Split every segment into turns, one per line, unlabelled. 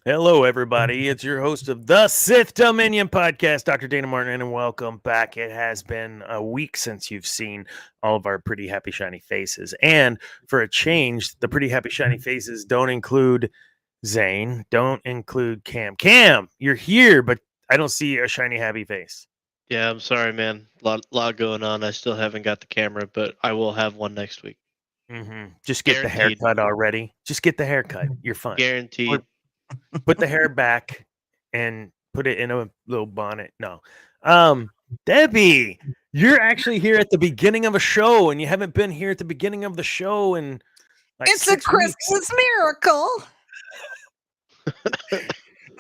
Hello, everybody. It's your host of the Sith Dominion podcast, Dr. Dana Martin, and welcome back. It has been a week since you've seen all of our pretty happy, shiny faces. And for a change, the pretty happy, shiny faces don't include Zane, don't include Cam. Cam, you're here, but I don't see a shiny, happy face.
Yeah, I'm sorry, man. Lot going on. I still haven't got the camera, but I will have one next week.
Just get the
Guaranteed.
haircut already. Just get the haircut. You're fine.
Guaranteed.
Put the hair back and put it in a little bonnet. No. Debbie, you're actually here at the beginning of a show, and you haven't been here at the beginning of the show in like
It's a
6 weeks.
Christmas miracle.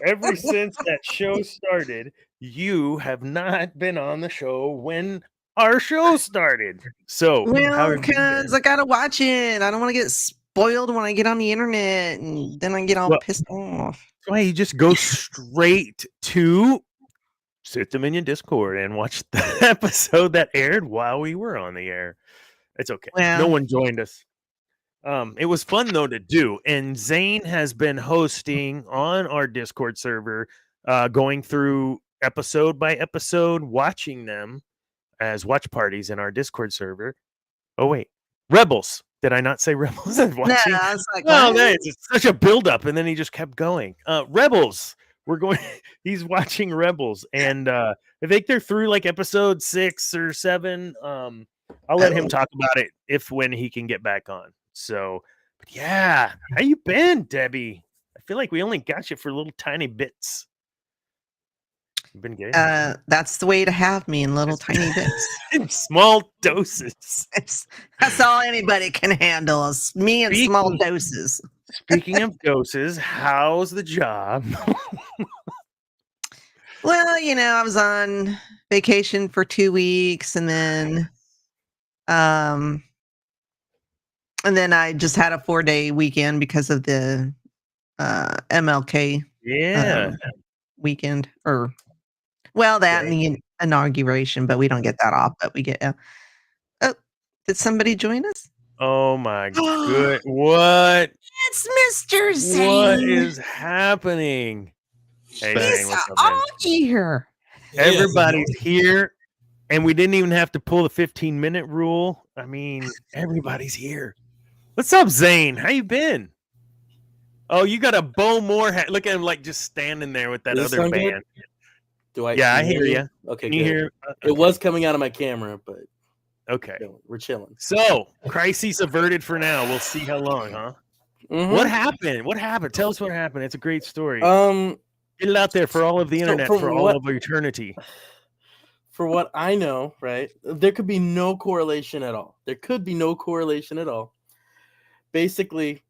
Ever since that show started, you have not been on the show when our show started. So, how
Well,
have you
because
been?
I gotta watch it. I don't want to get spoiled when I get on the internet, and then I get all
Well-
pissed off.
Why you just go straight to Sith Dominion Discord and watch the episode that aired while we were on the air. It's okay. No
Well-
one joined us. It was fun though to do, and Zane has been hosting on our Discord server, going through episode by episode, watching them as watch parties in our Discord server. Oh wait, Rebels. Did I not say Rebels?
No,
Watching.
I was like,
Well,
what?
it's such a buildup, and then he just kept going. Rebels. We're going. He's watching Rebels, and I think they're through like episode 6 or 7. I'll let him talk about it when he can get back on. So, but yeah, how you been, Debbie? I feel like we only got you for little tiny bits. You've been good.
That's the way to have me in little tiny bits.
In small doses.
That's all anybody can handle is me in small doses.
Speaking of doses, how's the job?
Well, I was on vacation for 2 weeks, and then I just had a 4-day weekend because of the MLK
Yeah.
weekend, or that and the inauguration, but we don't get that off. But we get. Oh, did somebody join us?
Oh my good! What?
It's Mr. Zane.
What is happening? Hey,
He's
Zane, what's up, man?
here.
Everybody's here, and we didn't even have to pull the 15-minute rule. I mean, everybody's here. What's up, Zane? How you been? Oh, you got a Bo Moore hat. Look at him, like just standing there with that
Does this
other
sound good?
band.
Do I?
Yeah, I
can you
hear you.
Okay,
Can you
good.
hear?
It was coming out of my camera, but
Okay.
we're chilling.
So, crisis averted for now. We'll see how long, huh?
Mhm.
What happened? What happened? Tell us what happened. It's a great story. Get it out there for all of the
so
internet
from
for all
what-
of eternity.
For what I know, right, there could be no correlation at all. There could be no correlation at all. Basically,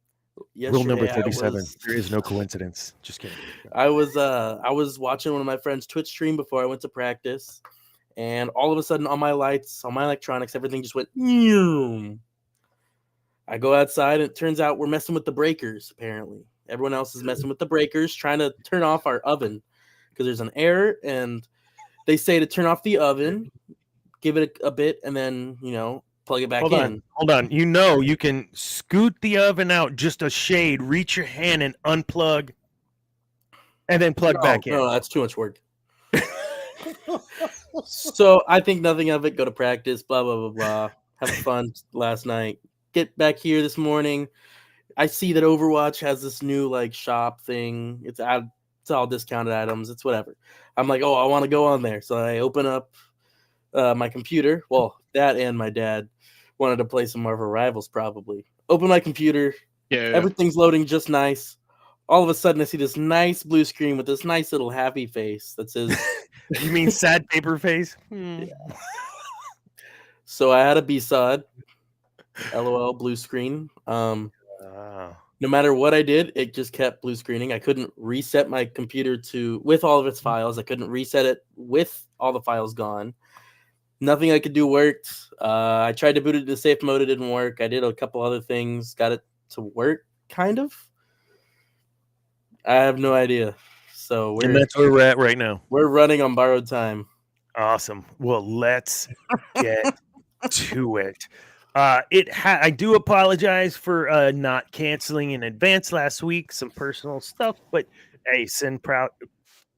Rule number
yesterday
37. There is no coincidence. Just kidding.
I was watching one of my friends' Twitch stream before I went to practice, and all of a sudden on my lights, on my electronics, everything just went. Noom. I go outside, and it turns out we're messing with the breakers. Apparently, everyone else is messing with the breakers, trying to turn off our oven because there's an error, and they say to turn off the oven, give it a bit, and then plug it back in.
Hold on. You can scoot the oven out just a shade, reach your hand and unplug, and then plug back in.
No, that's too much work. So I think nothing of it. Go to practice, blah blah blah blah. Have fun last night. Get back here this morning. I see that Overwatch has this new shop thing. It's all discounted items. It's whatever. I'm like, oh, I want to go on there. So I open up my computer. Well, that and my dad wanted to play some Marvel Rivals probably. Open my computer.
Yeah.
Everything's loading just nice. All of a sudden, I see this nice blue screen with this nice little happy face that says...
You mean sad paper face?
Yeah. So I had a B-sod. LOL, blue screen. No matter what I did, it just kept blue screening. I couldn't reset my computer with all of its files. I couldn't reset it with all the files gone. Nothing I could do worked. I tried to boot it to safe mode. It didn't work. I did a couple other things. Got it to work, kind of. I have no idea. So
and that's where we're at right now.
We're running on borrowed time.
Awesome. Well, let's get to it. I do apologize for not canceling in advance last week. Some personal stuff, but Hey, send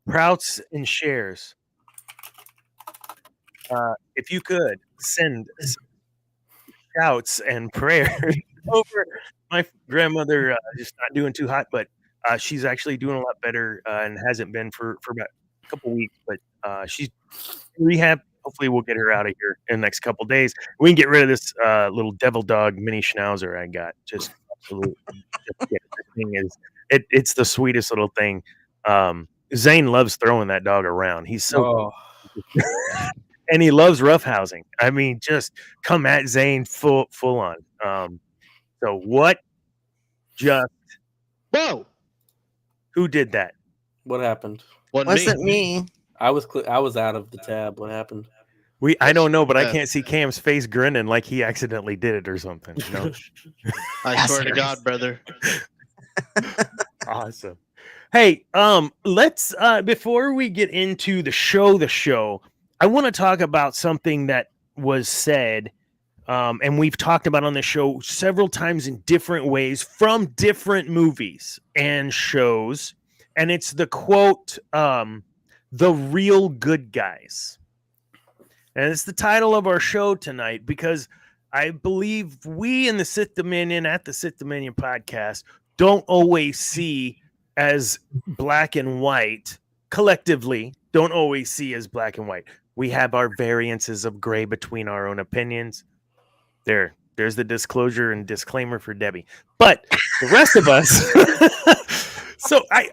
Prouts and shares. If you could send shouts and prayers over my grandmother, just not doing too hot, but she's actually doing a lot better and hasn't been for about a couple weeks. But she's in rehab. Hopefully, we'll get her out of here in the next couple days. We can get rid of this little devil dog mini schnauzer I got. Just absolutely, this thing is it's the sweetest little thing. Zane loves throwing that dog around. He's so and he loves roughhousing. I mean, just come at Zane full on. So what? Just
Whoa!
who did that?
What happened?
Wasn't me.
I was out of the tab. What happened?
I don't know, but I can't see Cam's face grinning like he accidentally did it or something. You know?
I swear to God, brother.
Awesome. Hey, let's before we get into the show, I want to talk about something that was said, and we've talked about on the show several times in different ways from different movies and shows, and it's the quote, "The real good guys," and it's the title of our show tonight because I believe we in the Sith Dominion at the Sith Dominion podcast don't always see as black and white, collectively don't always see as black and white. We have our variances of gray between our own opinions. There's the disclosure and disclaimer for Debbie. But the rest of us, so I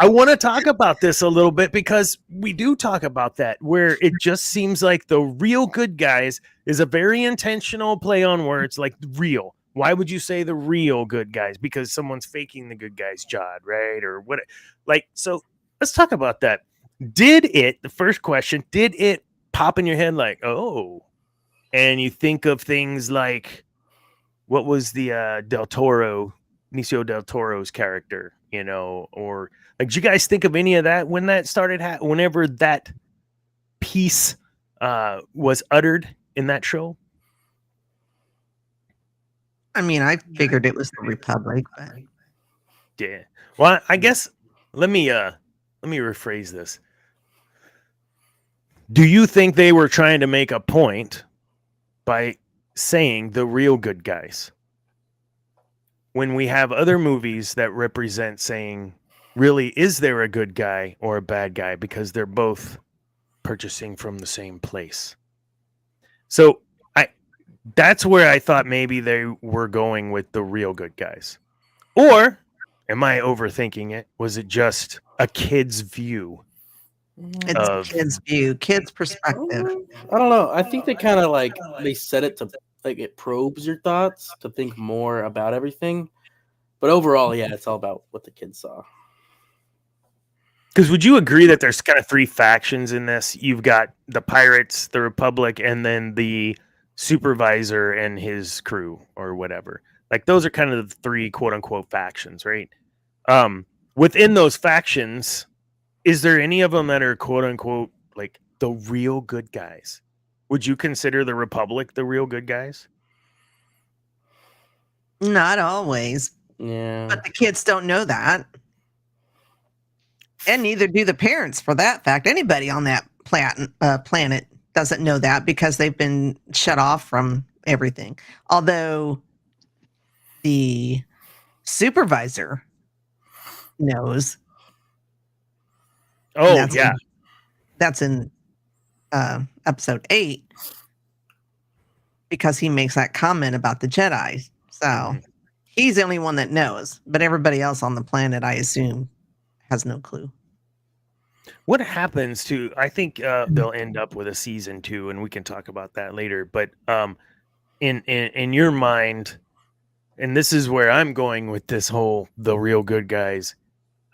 want to talk about this a little bit because we do talk about that where it just seems like the real good guys is a very intentional play on words, like real. Why would you say the real good guys? Because someone's faking the good guy's job, right? Or what? Like, so let's talk about that. The first question, did it pop in your head like, oh, and you think of things like, what was the Benicio del Toro's character, or like, did you guys think of any of that when that started, whenever that piece was uttered in that show?
I mean, I figured it was the Republic, but
yeah. Well, I guess let me rephrase this. Do you think they were trying to make a point by saying the real good guys when we have other movies that represent saying, really, is there a good guy or a bad guy? Because they're both purchasing from the same place. So that's where I thought maybe they were going with the real good guys. Or am I overthinking it? Was it just a kid's view?
it's a kid's view, kid's perspective.
I don't know. I think they kind of they set it to it probes your thoughts to think more about everything. But overall, yeah, it's all about what the kids saw.
Because would you agree that there's kind of three factions in this? You've got the pirates, the Republic, and then the supervisor and his crew or whatever. Like, those are kind of the three quote unquote factions, right? Within those factions, is there any of them that are quote unquote like the real good guys? Would you consider the Republic the real good guys?
Not always.
Yeah.
But the kids don't know that. And neither do the parents, for that fact. Anybody on that planet doesn't know that because they've been shut off from everything. Although the supervisor knows.
Oh,
That's in episode 8 because he makes that comment about the Jedi. So he's the only one that knows, but everybody else on the planet, I assume, has no clue.
What happens to? I think they'll end up with a season 2, and we can talk about that later. But in your mind, and this is where I'm going with this whole the real good guys.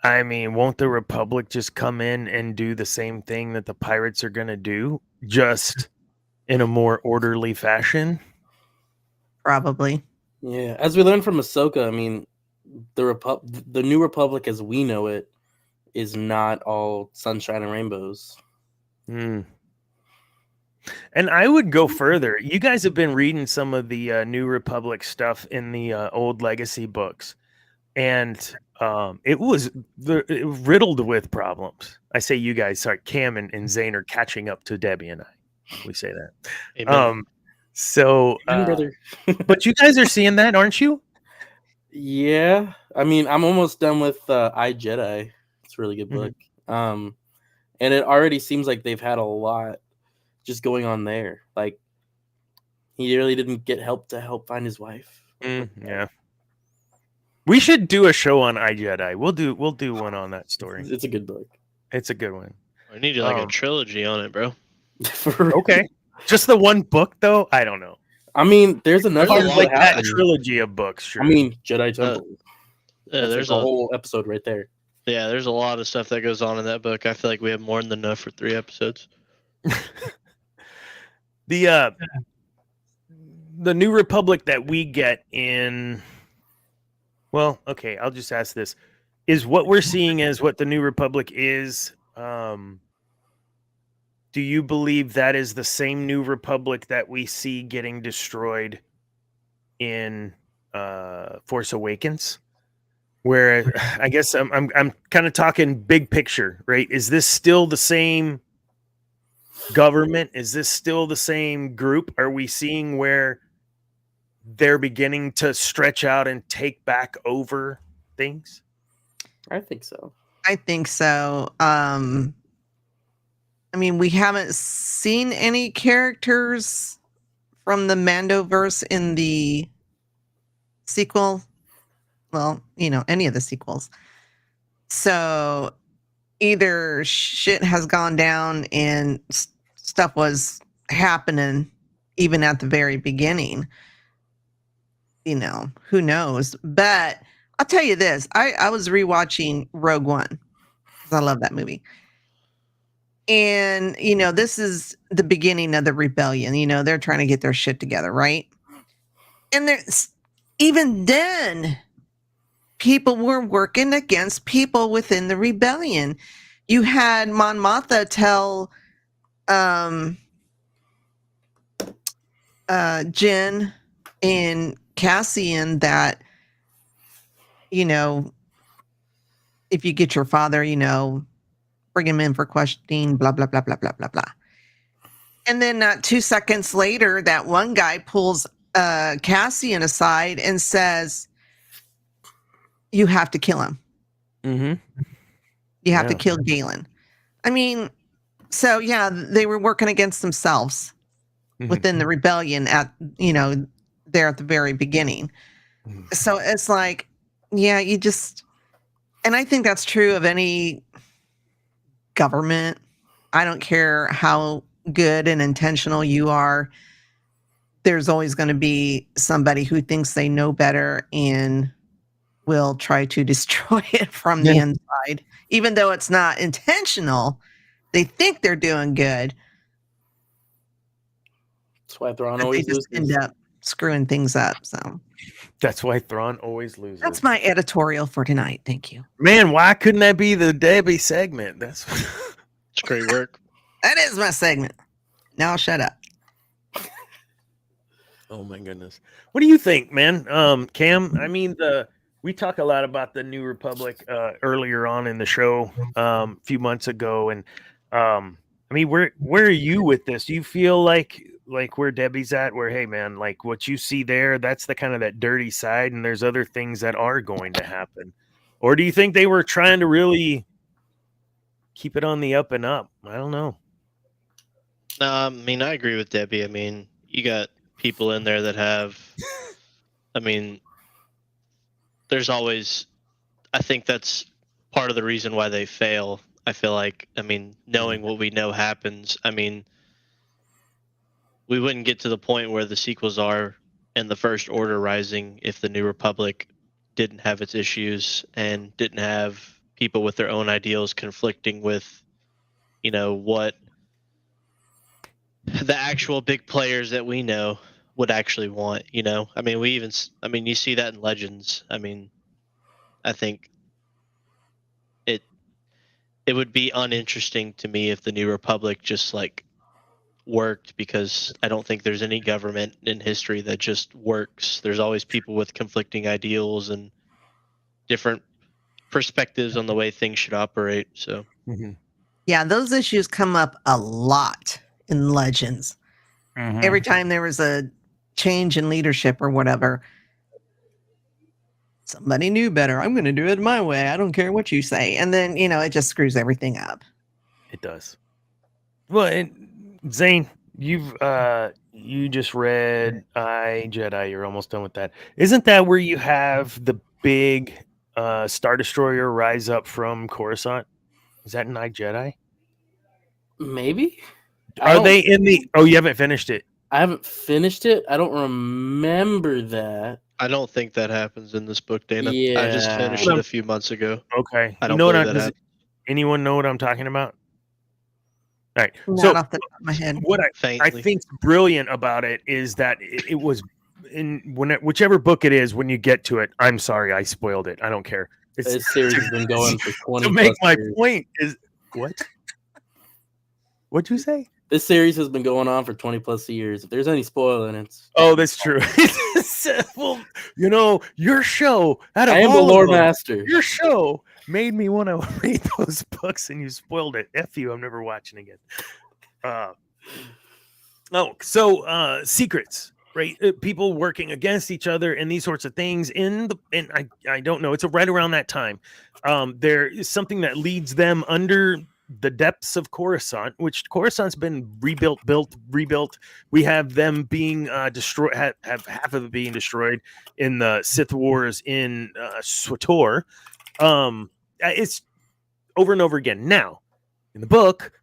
I mean, won't the Republic just come in and do the same thing that the pirates are going to do, just in a more orderly fashion?
Probably.
Yeah, as we learned from Ahsoka, I mean, the New Republic as we know it is not all sunshine and rainbows.
And I would go further. You guys have been reading some of the New Republic stuff in the old Legacy books, and it was riddled with problems. I say you guys, sorry, Cam and Zane are catching up to Debbie and I. We say that.
Amen.
So,
brother.
but you guys are seeing that, aren't you?
Yeah, I mean, I'm almost done with I, Jedi. It's a really good book. And it already seems like they've had a lot just going on there. Like, he really didn't get help to help find his wife.
Yeah. We should do a show on I, Jedi. We'll do one on that story.
It's a good book.
It's a good one.
I need like a trilogy on it, bro.
Okay. Just the one book, though? I don't know.
I mean, there's another
like that trilogy of books. Sure.
I mean, Jedi Temple.
There's
like a whole episode right there.
Yeah, there's a lot of stuff that goes on in that book. I feel like we have more than enough for 3 episodes.
The New Republic that we get in. Well, okay, I'll just ask this: is what we're seeing as what the New Republic is? Do you believe that is the same New Republic that we see getting destroyed in Force Awakens? Where I guess I'm kind of talking big picture, right? Is this still the same government? Is this still the same group? Are we seeing where they're beginning to stretch out and take back over things?
I think so.
I think so. I mean, we haven't seen any characters from the Mandoverse in the sequel. Well, any of the sequels. So either shit has gone down and stuff was happening even at the very beginning. Who knows? But I'll tell you this. I was rewatching Rogue One because I love that movie. And, this is the beginning of the rebellion. They're trying to get their shit together, right? And even then, people were working against people within the rebellion. You had Mon Mothma tell Jin and Cassian that, if you get your father, bring him in for questioning, blah, blah, blah, blah, blah, blah, blah. And then 2 seconds later, that one guy pulls Cassian aside and says, you have to kill him.
Mm-hmm.
You have to kill Galen. I mean, so yeah, they were working against themselves within the rebellion at, there at the very beginning. So it's like, yeah, and I think that's true of any government. I don't care how good and intentional you are. There's always going to be somebody who thinks they know better and will try to destroy it from the inside. Even though it's not intentional, they think they're doing good.
That's why Thrawn always loses.
End up screwing things up. So
that's why Thrawn always loses.
That's my editorial for tonight. Thank you.
Man, why couldn't that be the Debbie segment? That's
it's great work.
That is my segment. Now shut up.
Oh my goodness. What do you think, man? Cam, I mean, we talk a lot about the New Republic earlier on in the show a few months ago. And I mean, where are you with this? Do you feel like where Debbie's at, where, hey man, like what you see there, that's the kind of that dirty side, and there's other things that are going to happen? Or do you think they were trying to really keep it on the up and up? I don't know.
I mean, I agree with Debbie. I mean, you got people in there that have, I mean, there's always, I think that's part of the reason why they fail. I feel like, I mean, knowing what we know happens, I mean, we wouldn't get to the point where the sequels are and the First Order Rising if the New Republic didn't have its issues and didn't have people with their own ideals conflicting with, what the actual big players that we know would actually want, I mean, you see that in Legends. I mean, I think it would be uninteresting to me if the New Republic just worked, because I don't think there's any government in history that just works. There's always people with conflicting ideals and different perspectives on the way things should operate. So
Yeah, those issues come up a lot in Legends. Every time there was a change in leadership or whatever, somebody knew better. I'm going to do it my way. I don't care what you say. And then, it just screws everything up.
It does. Well, and Zane, you just read I, Jedi. You're almost done with that. Isn't that where you have the big Star Destroyer rise up from Coruscant? Is that in I, Jedi?
Maybe.
Are they in the... Oh, you haven't finished it.
I haven't finished it. I don't remember that.
I don't think that happens in this book, Dana.
Yeah.
I just finished it a few months ago.
Okay.
I don't
know
believe
what
that happened.
Anyone know what I'm talking about? All right.
Not off the top of my head.
What I think's brilliant about it is that it was in whichever book it is. When you get to it, I'm sorry, I spoiled it. I don't care.
This series has been going for 20
to make my
years.
point is what? What'd you say?
This series has been going on for 20 plus years. If there's any spoiling, it's...
Oh, that's true. Well, your show.
I am the lore master.
Your show made me want to read those books, and you spoiled it. F you. I'm never watching again. Secrets, right? People working against each other and these sorts of things. I don't know. It's right around that time. There is something that leads them under the depths of Coruscant, which Coruscant's been rebuilt. We have them being destroyed. Have half of it being destroyed in the Sith Wars in SWTOR. It's over and over again. Now, in the book,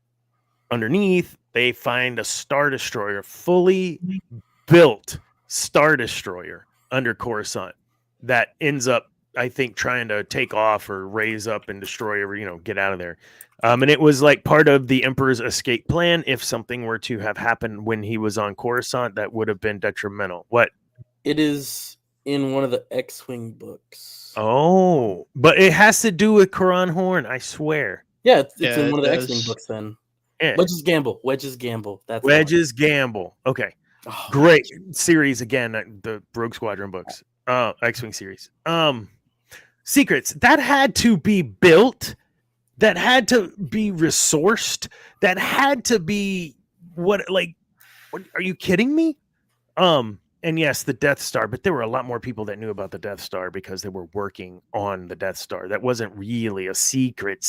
underneath, they find a Star Destroyer, fully built Star Destroyer under Coruscant that ends up, I think, trying to take off or raise up and destroy or, get out of there. And it was like part of the Emperor's escape plan. If something were to have happened when he was on Coruscant, that would have been detrimental. What?
It is in one of the X-Wing books.
Oh, but it has to do with Quran Horn, I swear.
Yeah, it's in one of the X-Wing books then.
Yeah.
Wedge's Gamble. That's
Wedge's Gamble. Okay. Oh, great series again, the Rogue Squadron books. X-Wing series. Secrets that had to be built, that had to be resourced, that had to be what are you kidding me? And yes, the Death Star, but there were a lot more people that knew about the Death Star because they were working on the Death Star. That wasn't really a secret.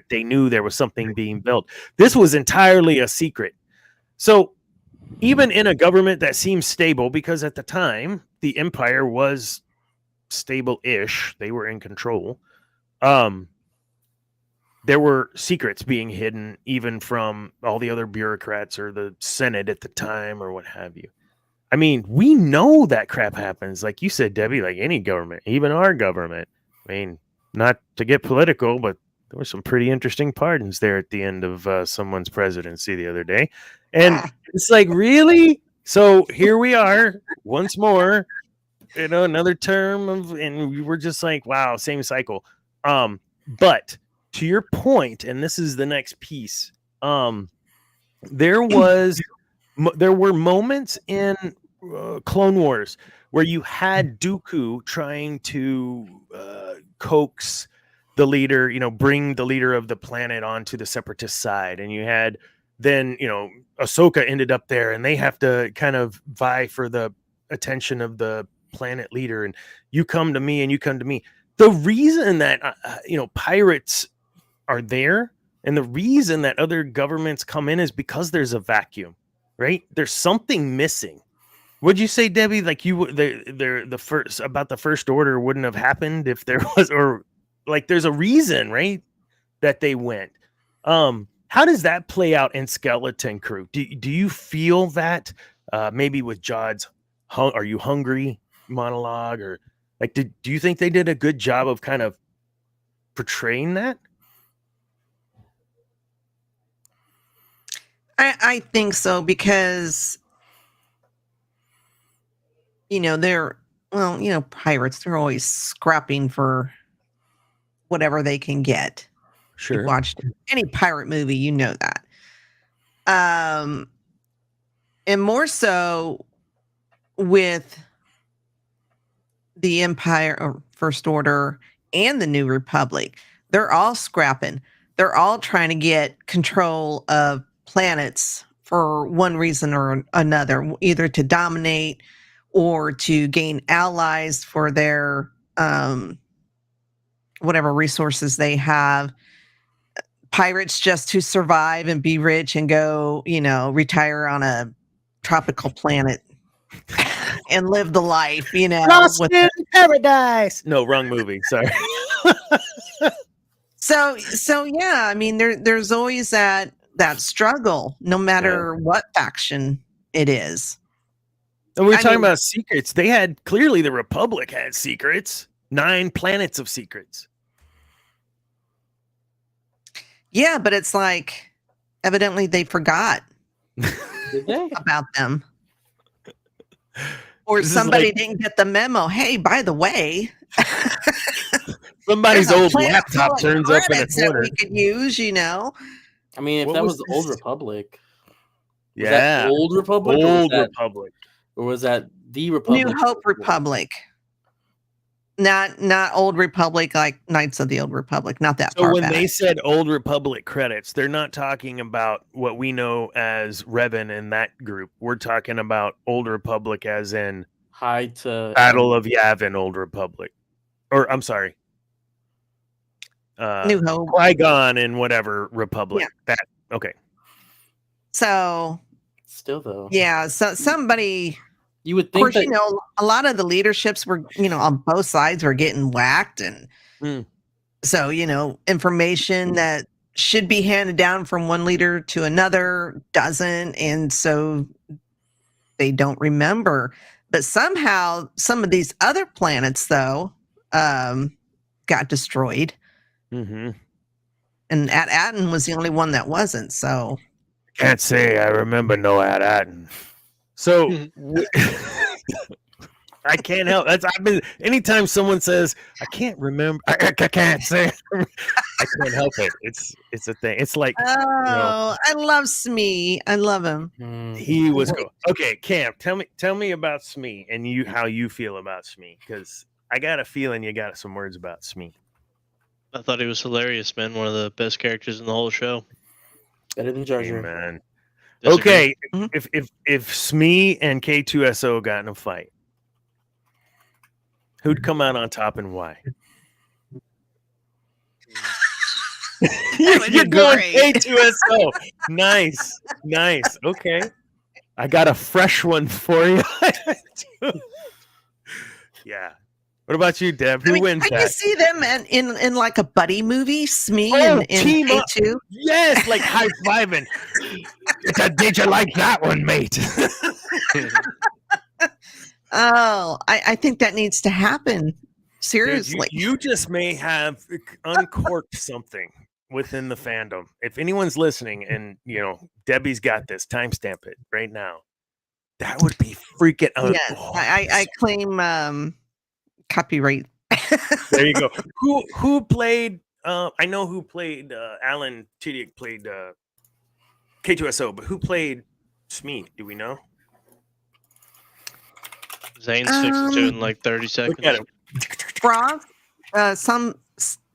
They knew there was something being built. This was entirely a secret. So even in a government that seems stable, because at the time the Empire was stable-ish, they were in control. There were secrets being hidden even from all the other bureaucrats or the Senate at the time or what have you. I mean, we know that crap happens. Like you said, Debbie, like any government, even our government. I mean, not to get political, but there were some pretty interesting pardons there at the end of someone's presidency the other day. And it's like, really? So here we are once more, another term and we were just like, wow, same cycle. But to your point, and this is the next piece, there were moments in Clone Wars where you had Dooku trying to coax the leader, bring the leader of the planet onto the Separatist side. And you had then, Ahsoka ended up there and they have to kind of vie for the attention of the planet leader. And you come to me and you come to me. The reason that, pirates are there and the reason that other governments come in is because there's a vacuum, right? There's something missing. Would you say, Debbie, like the First Order wouldn't have happened if there was, or like there's a reason, right, that they went. How does that play out in Skeleton Crew? Do you feel that maybe with Jod's "Are you hungry?" monologue, or like do you think they did a good job of kind of portraying that?
I think so because pirates, they're always scrapping for whatever they can get.
Sure.
You watched any pirate movie, you know that. And more so with the Empire or First Order and the New Republic. They're all scrapping. They're all trying to get control of planets for one reason or another, either to dominate or to gain allies for their whatever resources they have. Pirates just to survive and be rich and go, retire on a tropical planet and live the life,
Lost in Paradise. No, wrong movie. Sorry.
So yeah, I mean, there's always that struggle, no matter what faction it is.
And we were talking about secrets. They had clearly the Republic had secrets. 9 planets of secrets.
Yeah, but it's like evidently they forgot about them. Or somebody didn't get the memo. Hey, by the way,
somebody's old laptop turns up in a corner.
That we could use,
I mean, if that was the Old Republic.
Was that
Old Republic?
Republic.
Or was that the Republic?
New Hope Republic. Not Old Republic like Knights of the Old Republic. Not that far
So when
back.
they said Old Republic credits, they're not talking about what we know as Revan and that group. We're talking about Old Republic as in Battle of Yavin, Old Republic. Or, I'm sorry.
New Hope.
Qui-Gon and whatever Republic.
Yeah.
Okay.
So.
Still, though.
Yeah, so somebody...
You would think,
of course, a lot of the leaderships were, on both sides were getting whacked. And so, information that should be handed down from one leader to another doesn't. And so they don't remember. But somehow some of these other planets, though, got destroyed.
Mm-hmm.
And At-Aten was the only one that wasn't. So
can't say I remember no At-Aten. So I can't help. Anytime someone says I can't remember, I can't say, I can't help it. It's a thing. It's like,
I love Smee. I love him.
He was cool. Okay, Cam, tell me about Smee and how you feel about Smee, because I got a feeling you got some words about Smee.
I thought he was hilarious, man. One of the best characters in the whole show.
Better than Jar Jar.
Man. Okay, if Smee and K2SO got in a fight, who'd come out on top and why? You're going K2SO. Nice. Okay, I got a fresh one for you. Yeah. What about you, Deb? Who wins that?
Can you see them in like a buddy movie? Smee and K2?
Yes, like high-fiving. Did you like that one, mate?
I think that needs to happen. Seriously.
Dude, you just may have uncorked something within the fandom. If anyone's listening and, Debbie's got this, timestamp it right now. That would be freaking...
Yes, I claim... copyright.
There you go. Who played I know who played Alan Tudyk played K2SO, but who played Smee? Do we know?
Zane's fixing to in like 30 seconds.
Look at him.
Frost?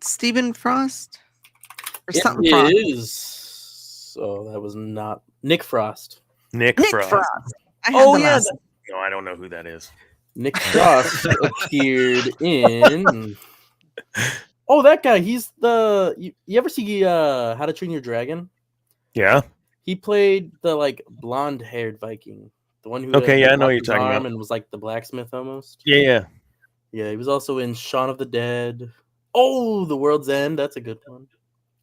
Stephen Frost? Or something
it
Frost.
Is. So that was not Nick Frost.
Nick Frost.
No,
I don't know who that is.
Nick Frost appeared in. Oh, that guy. He's the. You ever see How to Train Your Dragon?
Yeah.
He played the blonde-haired Viking, the one who.
Okay, I know what you're talking about.
And was like the blacksmith almost.
Yeah.
Yeah, he was also in Shaun of the Dead. Oh, The World's End. That's a good one.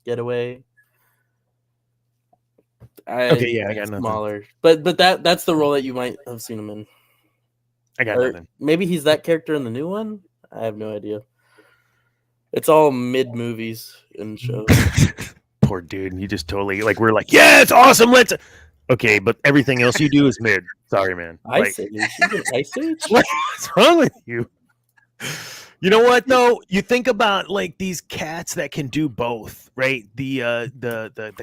Getaway.
I got
smaller, but that's the role that you might have seen him in.
I got nothing.
Maybe he's that character in the new one. I have no idea. It's all mid movies and shows.
Poor dude. You just totally we're like, yeah, it's awesome. Let's. Okay, but everything else you do is mid. Sorry, man.
Ice Age. Ice Age.
What's wrong with you? You know what though? You think about like these cats that can do both, right? The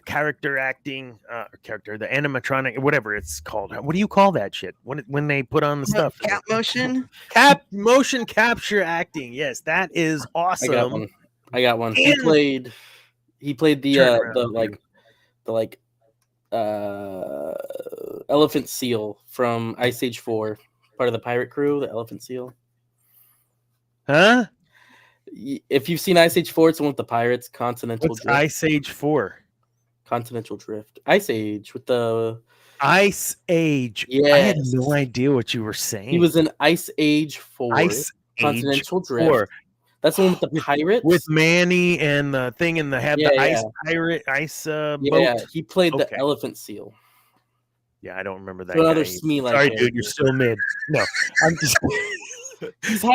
character acting, the animatronic, whatever it's called. What do you call that shit? When they put on the stuff?
Cat motion.
Motion capture acting. Yes, that is awesome.
I got one.
And
he played the elephant seal from Ice Age 4, part of the pirate crew, the elephant seal.
Huh?
If you've seen Ice Age 4, it's the one with the pirates, Continental
What's
Drift.
Ice Age 4?
Continental Drift. Ice Age with the
Ice Age.
Yes.
I had no idea what you were saying.
He was in Ice Age 4.
Ice
Continental
Age
Drift.
4.
That's the one with the pirates.
With Manny and the thing in the ice pirate boat.
Yeah, he played the elephant seal.
Yeah, I don't remember that.
So another Smee like
Sorry, dude, you're still mid. No, I'm just.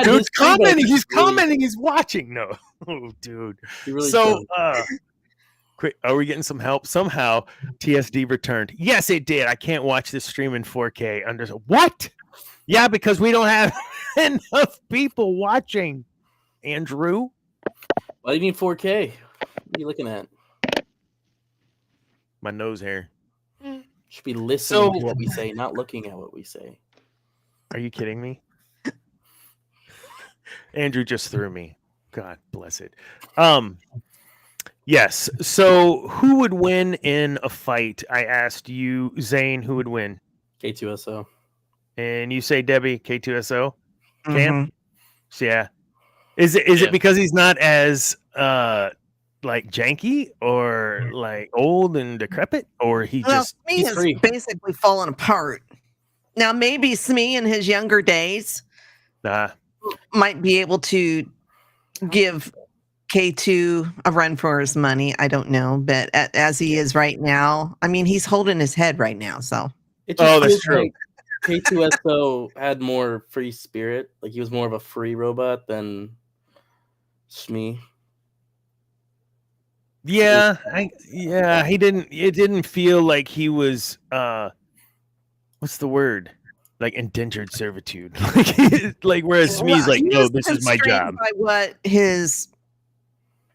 Dude's
commenting. He's commenting. He's watching. No, oh, dude.
Really
Quick, are we getting some help? Somehow, TSD returned. Yes, it did. I can't watch this stream in 4K. What? Yeah, because we don't have enough people watching. Andrew,
why do you need 4K? What are you looking at?
My nose hair.
Should be listening to what we say, not looking at what we say.
Are you kidding me? Andrew just threw me. God bless it. Yes. So who would win in a fight? I asked you, Zane, who would win?
K2SO.
And you say Debbie, K2SO?
Mhm.
Cam? Yeah. Is it because he's not as like janky or like old and decrepit, or
Smee has basically fallen apart. Now maybe Smee in his younger days might be able to give K2 a run for his money. I don't know, but as he is right now, I mean, he's holding his head right now. So
that's true.
Like K2SO had more free spirit. Like he was more of a free robot than Smee.
Yeah, he didn't. It didn't feel like he was. What's the word? Like indentured servitude. like whereas Smee's like, no, this is my job.
By what his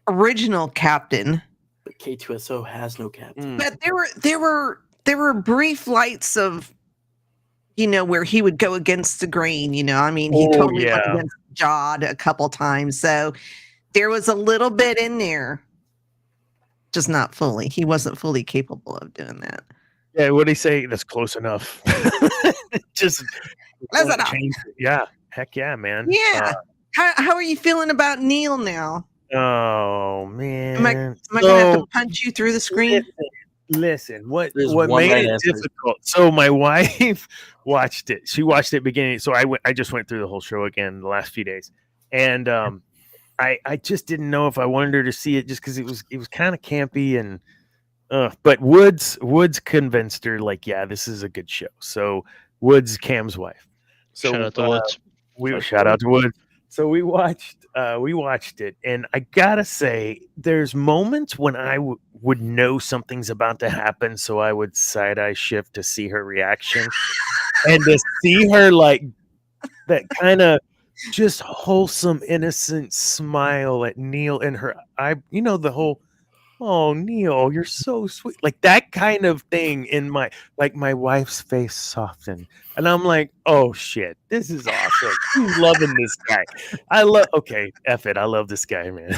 original captain.
But K2SO has no captain.
But there were brief lights of, where he would go against the grain. I mean, he totally went against Jod a couple times. So there was a little bit in there. Just not fully. He wasn't fully capable of doing that.
Yeah, what did he say? That's close enough. Just
close enough.
Yeah, heck yeah, man.
Yeah. How are you feeling about Neil now?
Oh man,
am I gonna have to punch you through the screen?
Listen, what made it difficult? So my wife watched it. She watched it beginning. So I just went through the whole show again the last few days, and I just didn't know if I wanted her to see it just because it was kind of campy and but Woods convinced her like, yeah, this is a good show. So Woods, Cam's wife. So
shout out to Woods.
Shout out to Woods. So we watched it, and I gotta say, there's moments when I would know something's about to happen, so I would side-eye shift to see her reaction, and to see her like that kind of just wholesome, innocent smile at Neil in her eye. The whole, oh, Neil, you're so sweet. Like that kind of thing in my wife's face softened. And I'm like, oh shit, this is awesome. I'm loving this guy. Okay, F it. I love this guy, man.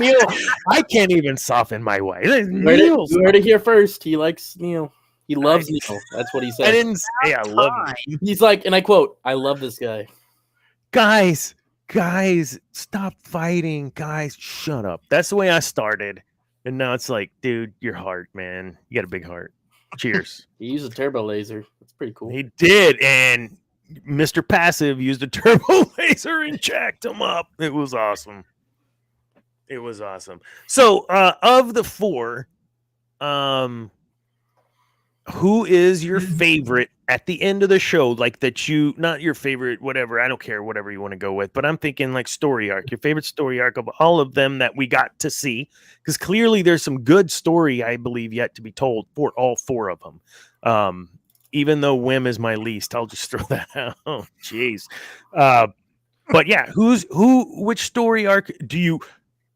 Neil, I can't even soften my wife.
You heard it here first. He likes Neil. He loves Neil. That's what he said.
I didn't say I love him.
He's like, and I quote, I love this guy.
Guys, stop fighting. Guys, shut up. That's the way I started. And now it's like, dude, your heart, man. You got a big heart. Cheers.
He used a turbo laser. That's pretty cool.
He did. And Mr. Passive used a turbo laser and jacked him up. It was awesome. So, of the four, who is your favorite at the end of the show? Like not your favorite, whatever. I don't care, whatever you want to go with. But I'm thinking like story arc. Your favorite story arc of all of them that we got to see, because clearly there's some good story, I believe, yet to be told for all four of them. Even though Wim is my least, I'll just throw that out. Oh, jeez. But yeah, which story arc do you?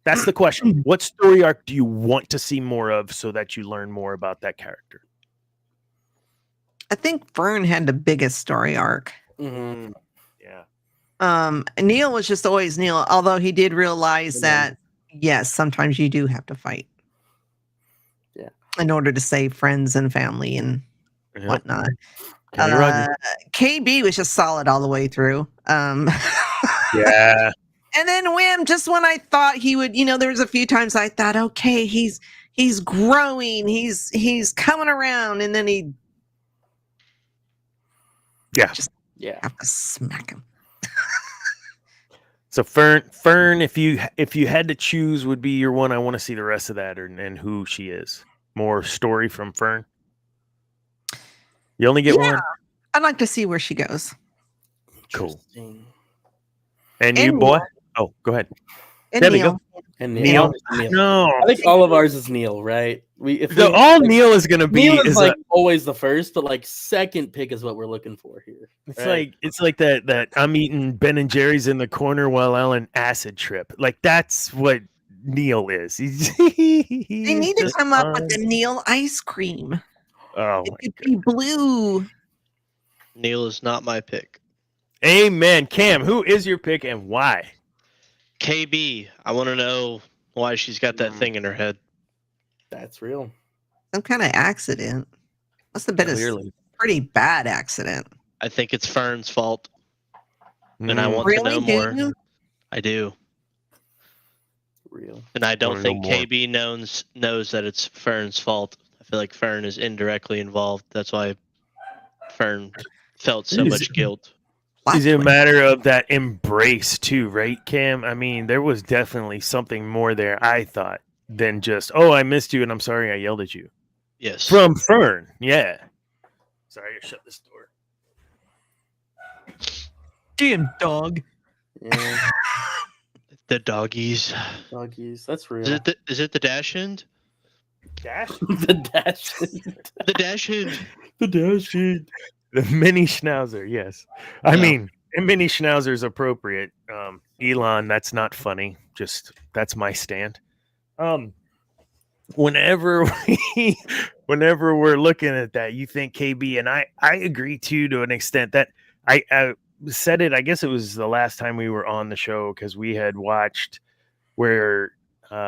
That's the question. What story arc do you want to see more of so that you learn more about that character?
I think Fern had the biggest story arc.
Mm-hmm.
Yeah.
Neil was just always Neil, although he did realize that yes, sometimes you do have to fight.
Yeah.
In order to save friends and family and whatnot.
Kenny Rogers.
KB was just solid all the way through.
Yeah.
And then Wim, just when I thought he would, there was a few times I thought, okay, he's growing, he's coming around, and then he just have to smack him.
So Fern, if you had to choose, would be your one. I want to see the rest of that and who she is. More story from Fern. You only get one.
I'd like to see where she goes.
Cool. And you, boy? Oh, go ahead.
And
Debbie,
Neil.
go.
And Neil.
No,
I think all of ours is Neil, right?
Neil is going to be
Neil is always the first, but second pick is what we're looking for here.
It's like that I'm eating Ben and Jerry's in the corner while Ellen acid trip. Like that's what Neil is.
They need to come up with the Neil ice cream.
Oh,
it could be blue.
Neil is not my pick.
Amen. Cam, who is your pick and why?
KB. I want to know why she's got that thing in her head.
That's real.
Some kind of accident. Must have been a pretty bad accident.
I think it's Fern's fault. And I want to know more. I do.
Real.
And I don't think KB knows that it's Fern's fault. I feel like Fern is indirectly involved. That's why Fern felt so much guilt.
Is it a matter of that embrace too, right, Cam? I mean, there was definitely something more there, I thought, than just, oh, I missed you and I'm sorry I yelled at you.
Yes.
From Fern, yeah. Sorry, I shut this door.
Damn dog.
Yeah.
The doggies.
That's real.
Is it the dash end?
Dash?
The dash end.
The dash end.
The dash end.
The mini schnauzer, yes. I mean, a mini schnauzer is appropriate. Elon, that's not funny. Just that's my stand. Whenever we're looking at that, you think KB, and I agree too to an extent that I said it. I guess it was the last time we were on the show because we had watched where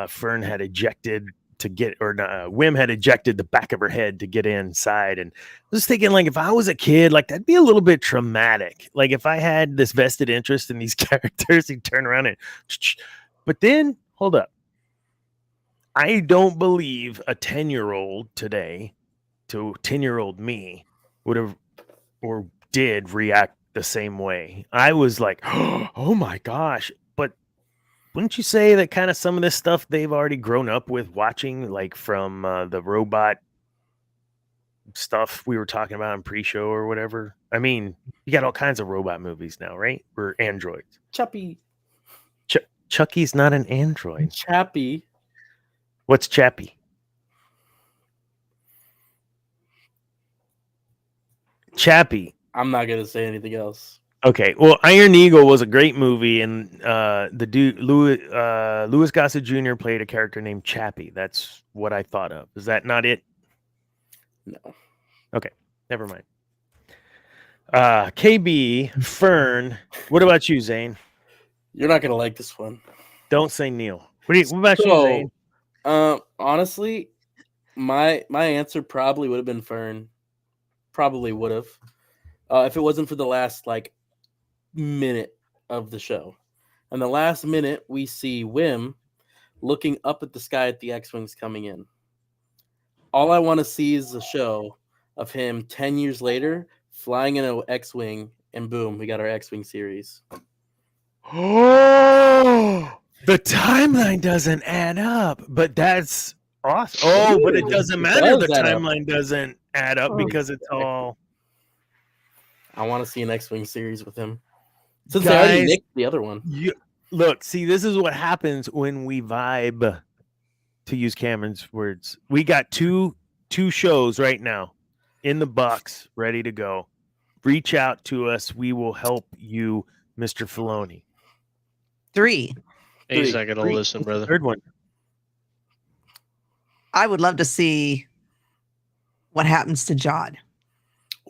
Fern had ejected to get, or Wim had ejected the back of her head to get inside. And I was thinking, like, if I was a kid, like, that'd be a little bit traumatic. Like, if I had this vested interest in these characters, he'd turn around and, but then, hold up. I don't believe a 10-year-old today to 10-year-old me would have, or did react the same way. I was like, oh my gosh. But wouldn't you say that kind of some of this stuff they've already grown up with watching, like from the robot stuff we were talking about in pre-show or whatever? I mean, you got all kinds of robot movies now, right? Or androids.
Chappie.
Chucky's not an android.
Chappie.
What's Chappie? Chappie.
I'm not gonna say anything else.
Okay, well, Iron Eagle was a great movie, and the dude Louis Gossett Jr. played a character named Chappie. That's what I thought of. Is that not it?
No.
Okay, never mind. KB, Fern. What about you, Zane?
You're not gonna like this one.
Don't say Neil. What about you, Zane?
Honestly, my answer probably would have been Fern. Probably would have. If it wasn't for the last minute of the show. And the last minute we see Wim looking up at the sky at the X-Wings coming in. All I want to see is a show of him 10 years later flying in an X-Wing, and boom, we got our X-Wing series.
Oh, the timeline doesn't add up, but that's awesome. Oh, but it doesn't matter. The timeline doesn't add up because it's all.
I want to see an X-Wing series with him. Since they already nicked the other one.
Look, see, this is what happens when we vibe, to use Cameron's words. We got two shows right now in the box, ready to go. Reach out to us. We will help you, Mr. Filoni.
3.
He's
Three.
not gonna
Three.
listen, brother.
Third one.
I would love to see what happens to Jod.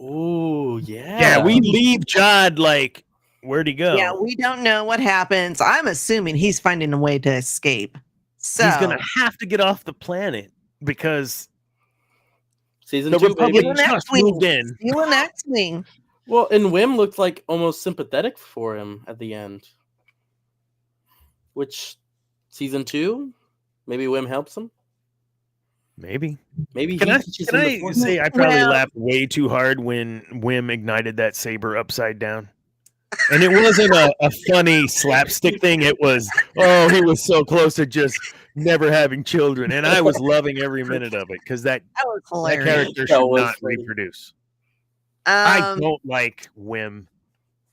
Oh yeah.
Yeah, we leave Jod like, where'd he go?
Yeah, we don't know what happens. I'm assuming he's finding a way to escape. So
He's gonna have to get off the planet because
Season
the
2,
Republic
baby.
just moved in.
Steal an X-Wing.
Well, and Wim looked like almost sympathetic for him at the end. Which season 2, maybe Wim helps him.
Maybe.
Maybe
Can
he
I,
teaches
can
him
I
the force.
say I probably
Well-
laughed way too hard when Wim ignited that saber upside down? And it wasn't a funny slapstick thing. It was, oh, he was so close to just never having children. And I was loving every minute of it because that
That was
that
hilarious.
character
That
should
was
not
funny.
reproduce. I
Um,
don't like Wim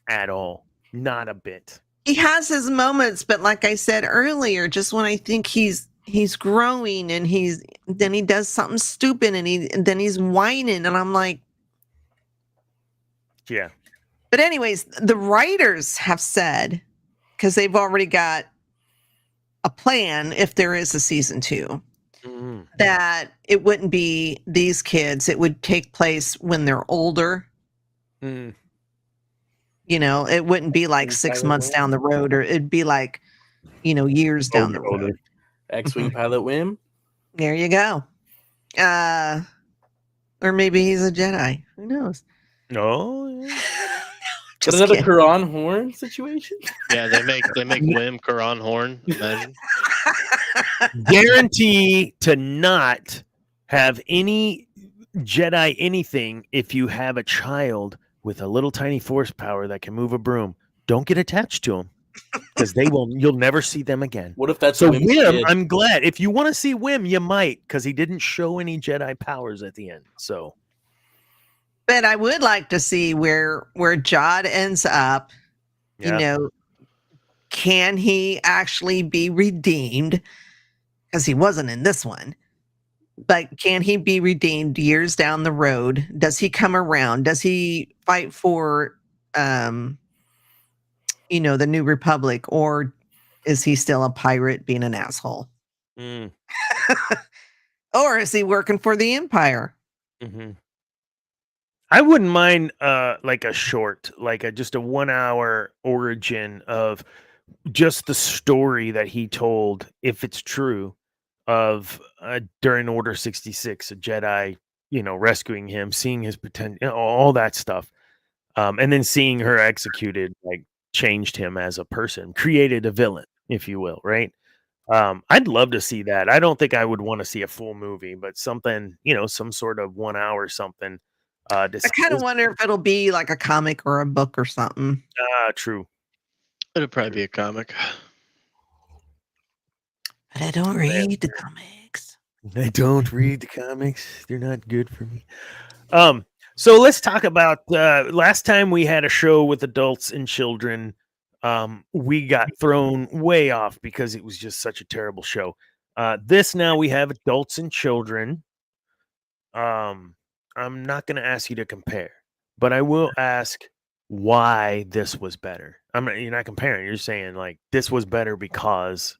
at all. Not a bit.
he has his moments, but like I said earlier, just when I think he's growing and then he does something stupid and then he's whining and I'm like,
Yeah.
but anyways, the writers have said, because they've already got a plan if there is a season 2,
Mhm.
that it wouldn't be these kids. It would take place when they're older.
Mm.
You know, it wouldn't be like 6 months down the road, or it'd be like, years down the road.
Older.
X-Wing pilot Wim.
There you go. Or maybe he's a Jedi. Who knows?
No. Yeah.
But
Just
another
kidding.
Quran horn situation.
Yeah, they make Wim Quran Horn. Imagine.
Guarantee to not have any Jedi anything if you have a child with a little tiny force power that can move a broom. Don't get attached to them because you'll never see them again.
What if that's
So
Wim's
Wim,
kid?
I'm glad. If you want to see Wim, you might, because he didn't show any Jedi powers at the end. So
But I would like to see where Jod ends up.
yeah.
Can he actually be redeemed? Because he wasn't in this one. But can he be redeemed years down the road? Does he come around? Does he fight for the New Republic, or is he still a pirate being an asshole?
Mm,
Or is he working for the Empire?
mhm. I wouldn't mind like a short, like just a 1 hour origin of just the story that he told, if it's true, of during Order 66, a Jedi, rescuing him, seeing his potential, all that stuff. And then seeing her executed, like, changed him as a person, created a villain, if you will, right? I'd love to see that. I don't think I would want to see a full movie, but something, some sort of 1 hour something.
I kind of wonder if it'll be like a comic or a book or something.
True.
It'll probably be a comic.
But I don't read the comics.
I don't read the comics. They're not good for me. So let's talk about last time we had a show with adults and children. We got thrown way off because it was just such a terrible show. This now we have adults and children. I'm not going to ask you to compare, but I will ask why this was better. You're not comparing. You're saying like this was better because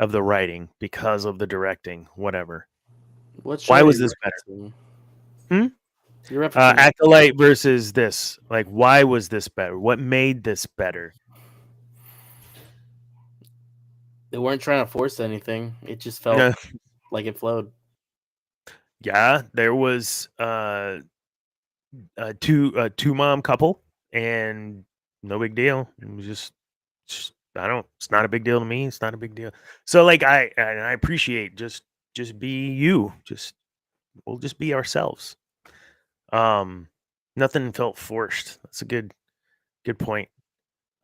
of the writing, because of the directing, whatever. Why was this better?
You're
Acolyte versus this. Like, why was this better? What made this better?
They weren't trying to force anything. It just felt like it flowed.
Yeah, there was a two mom couple, and no big deal. It was just it's not a big deal to me. It's not a big deal. So like I appreciate just be you. We'll just be ourselves. Nothing felt forced. That's a good point.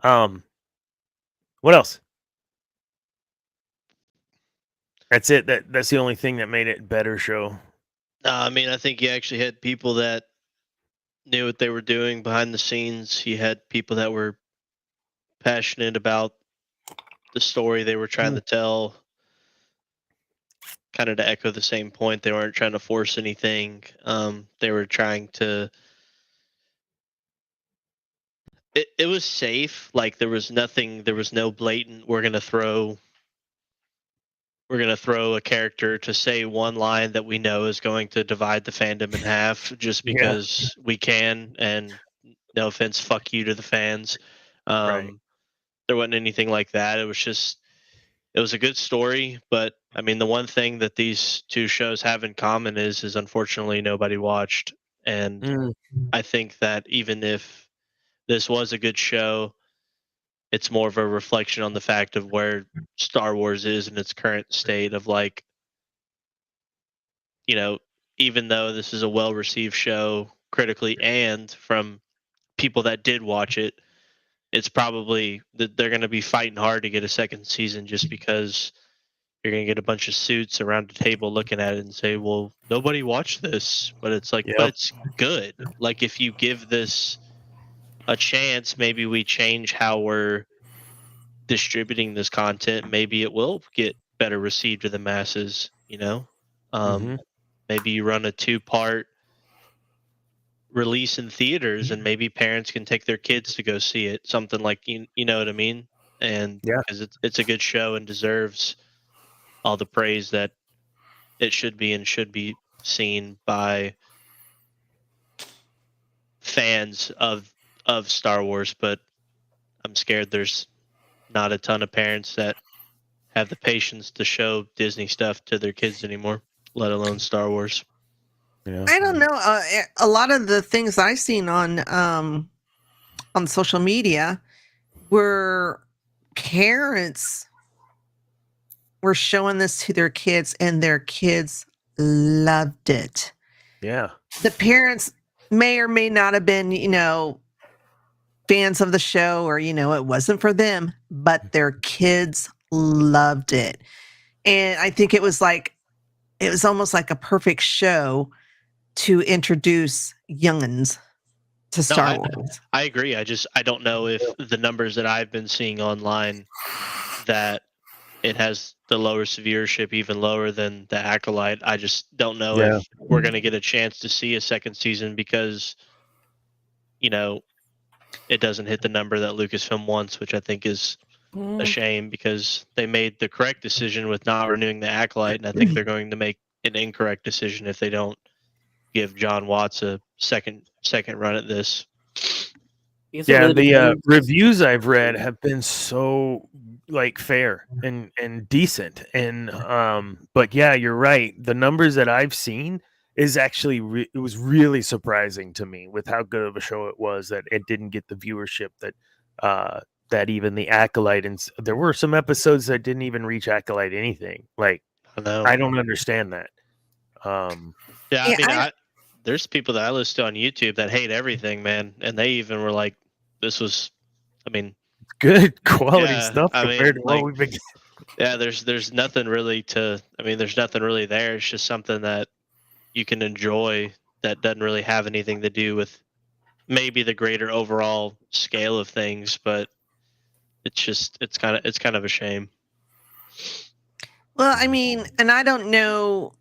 What else? That's it. That's the only thing that made it better show.
I mean, I think you actually had people that knew what they were doing behind the scenes. You had people that were passionate about the story they were trying to tell. Kind of to echo the same point, they weren't trying to force anything. They were trying to it was safe. Like there was no blatant. We're gonna throw a character to say one line that we know is going to divide the fandom in half just
Yeah.
because we can. And no offense, fuck you to the fans.
Right.
There wasn't anything like that. It was a good story, but I mean, the one thing that these two shows have in common is unfortunately nobody watched. And
Mm.
I think that even if this was a good show, it's more of a reflection on the fact of where Star Wars is in its current state of like, even though this is a well received show critically and from people that did watch it, it's probably that they're going to be fighting hard to get a second season just because you're going to get a bunch of suits around the table looking at it and say, well, nobody watched this. But it's like, but
Yep.
it's good. Like, if you give this a chance, maybe we change how we're distributing this content. Maybe it will get better received to the masses,
Mhm.
Maybe you run a 2-part release in theaters and maybe parents can take their kids to go see it, something like, you know what I mean? And
Yeah.
because it's a good show and deserves all the praise that it should be and should be seen by fans of Star Wars. But I'm scared there's not a ton of parents that have the patience to show Disney stuff to their kids anymore, let alone Star Wars.
Yeah.
I don't know. A lot of the things I've seen on social media were parents were showing this to their kids, and their kids loved it.
Yeah.
The parents may or may not have been, fans of the show, or it wasn't for them, but their kids loved it. And I think it was almost like a perfect show to introduce youngins to Star Wars.
I agree. I don't know if the numbers that I've been seeing online that it has the lowest viewership, even lower than the Acolyte. I just don't know if we're going to get a chance to see a second season because, it doesn't hit the number that Lucasfilm wants, which I think is a shame because they made the correct decision with not renewing the Acolyte, and I think they're going to make an incorrect decision if they don't give John Watts a second run at this.
Yeah, the reviews I've read have been so fair and decent, and but yeah, you're right. The numbers that I've seen is actually it was really surprising to me with how good of a show it was that it didn't get the viewership that even the Acolyte, and there were some episodes that didn't even reach Acolyte anything. Like, I don't understand that.
Yeah, I mean, there's people that I listen to on YouTube that hate everything, man, and they even were like, "This was, I mean,
good quality stuff compared to what we've been."
Yeah, there's nothing really there's nothing really there. It's just something that you can enjoy that doesn't really have anything to do with maybe the greater overall scale of things, but it's kind of a shame.
Well, I mean, and I don't know.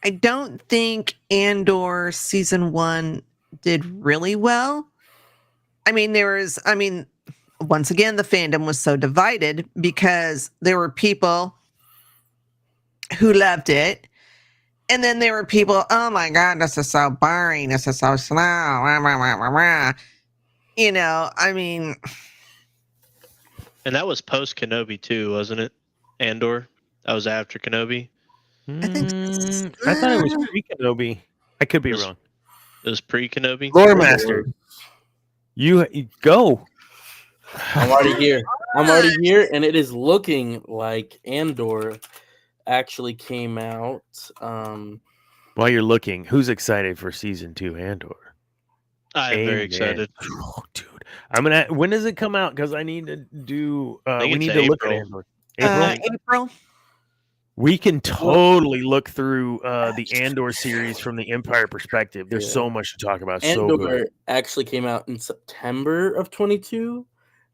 I don't think Andor season 1 did really well. I mean, once again, the fandom was so divided because there were people who loved it. And then there were people, oh my God, this is so boring. This is so slow. Rah, rah, rah, rah, rah. I mean.
And that was post Kenobi too, wasn't it? Andor? That was after Kenobi?
I think
I thought it was pre-Kenobi. I could be wrong.
It was pre-Kenobi?
Lore Master. You go.
I'm already here, and it is looking like Andor actually came out.
While you're looking, who's excited for season 2 Andor?
I'm very excited.
Oh, dude, when does it come out? Because I need to do. We need to look at Andor.
April.
We can totally look through the Andor series from the Empire perspective. There's so much to talk about.
Andor
so good.
Actually came out in September of 22,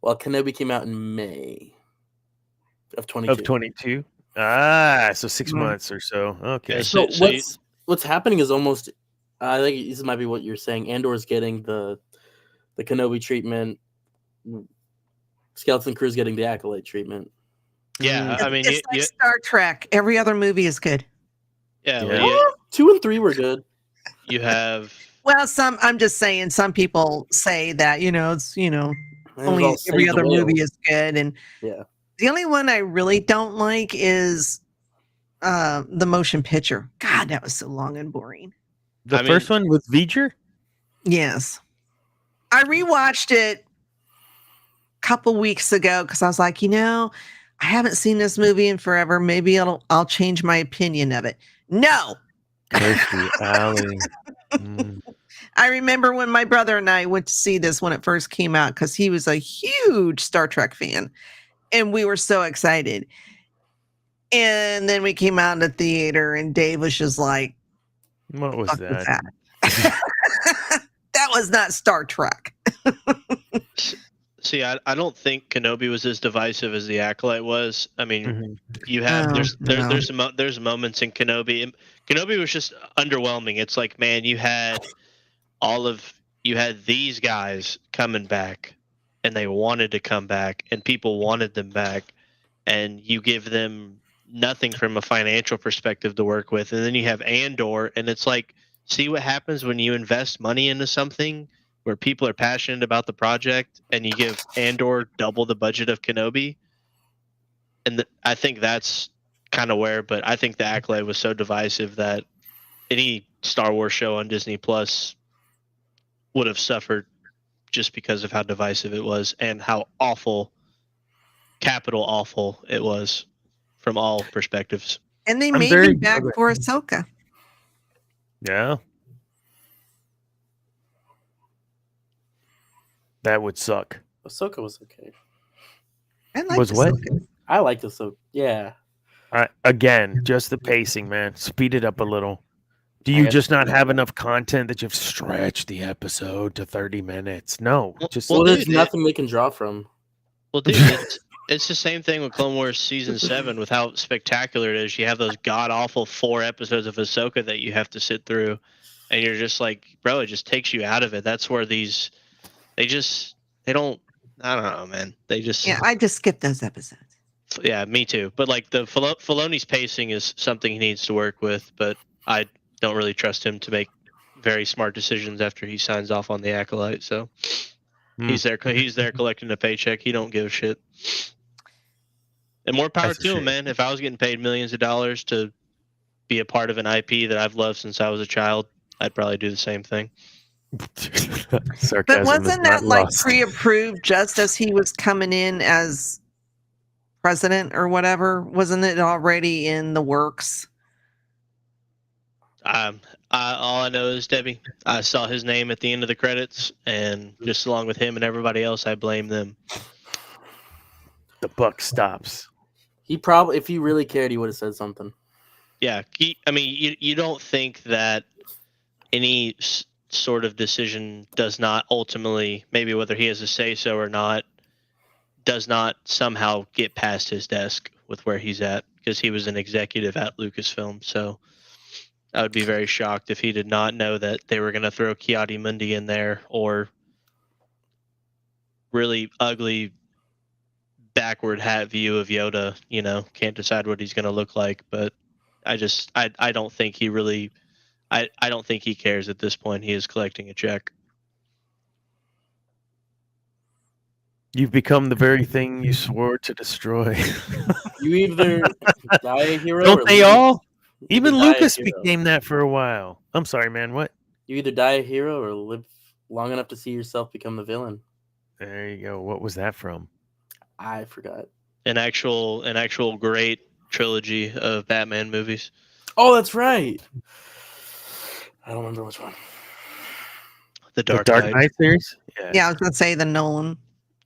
while Kenobi came out in May of 22.
Of 22? So 6 months or so. Okay.
Yeah, so what's happening is almost, I think this might be what you're saying. Andor is getting the the Kenobi treatment. Skeleton Crew's getting the Acolyte treatment.
Yeah, I mean,
it's like Star Trek. Every other movie is good.
yeah.
Yeah.
Well,
2 and 3 were good.
you have.
Well, I'm just saying. Some people say that it's
And
only
all
every
Save the
other
Whales.
movie is good, and
Yeah.
the only one I really don't like is the motion picture. God, that was so long and boring.
The first one with V'ger?
Yes. I rewatched it a couple weeks ago because I was like, I haven't seen this movie in forever. Maybe I'll change my opinion of it. No.
Kirstie Alley. Mm.
I remember when my brother and I went to see this when it first came out because he was a huge Star Trek fan. And we were so excited. And then we came out in the theater and Dave was just like,
What was that?
That was not Star Trek.
See, I don't think Kenobi was as divisive as the Acolyte was. I mean, you have there's moments in Kenobi. And Kenobi was just underwhelming. It's like, man, you had these guys coming back, and they wanted to come back, and people wanted them back, and you give them nothing from a financial perspective to work with, and then you have Andor, and it's like, see what happens when you invest money into something where people are passionate about the project, and you give Andor double the budget of Kenobi. And I think that's kind of where, but I think the Acolyte was so divisive that any Star Wars show on Disney Plus would have suffered just because of how divisive it was and how awful, capital awful it was from all perspectives.
And they made me back for Ahsoka.
Yeah. That would suck.
Ahsoka was okay.
I liked
Was what?
Ahsoka.
I liked Ahsoka. Yeah.
Again, just the pacing, man. Speed it up a little. Do you just not have enough content that you've stretched the episode to 30 minutes? No.
There's nothing they can draw from.
Well, dude, it's the same thing with Clone Wars Season 7 with how spectacular it is. You have those god-awful 4 episodes of Ahsoka that you have to sit through, and you're just like, bro, it just takes you out of it. That's where they don't, I don't know, man. They just...
Yeah, I just skipped those episodes.
Yeah, me too. But like the Filoni's pacing is something he needs to work with, but I don't really trust him to make very smart decisions after he signs off on the Acolyte. So he's there collecting a paycheck. He don't give a shit. And more power to him, man. If I was getting paid millions of dollars to be a part of an IP that I've loved since I was a child, I'd probably do the same thing.
But wasn't that like pre-approved just as he was coming in as president or whatever? Wasn't it already in the works?
All I know is, Debbie, I saw his name at the end of the credits, and just along with him and everybody else, I blame them.
The buck stops.
He probably, if he really cared, he would have said something.
Yeah, I mean, you don't think that any sort of decision does not ultimately, maybe whether he has a say-so or not, does not somehow get past his desk with where he's at, because he was an executive at Lucasfilm. So I would be very shocked if he did not know that they were going to throw Ki-Adi-Mundi in there, or really ugly backward hat view of Yoda. Can't decide what he's going to look like. But I don't think he really, I don't think he cares at this point. He is collecting a check.
You've become the very thing you swore to destroy.
You either die a hero,
don't
or
they all? Even
die a
Lucas
hero.
became that for a while. I'm sorry, man. What?
You either die a hero or live long enough to see yourself become the villain.
There you go. What was that from?
I forgot.
An actual great trilogy of Batman movies.
Oh, that's right. I don't remember which one.
The Dark
Knight series?
Yeah, I was going to say the Nolan.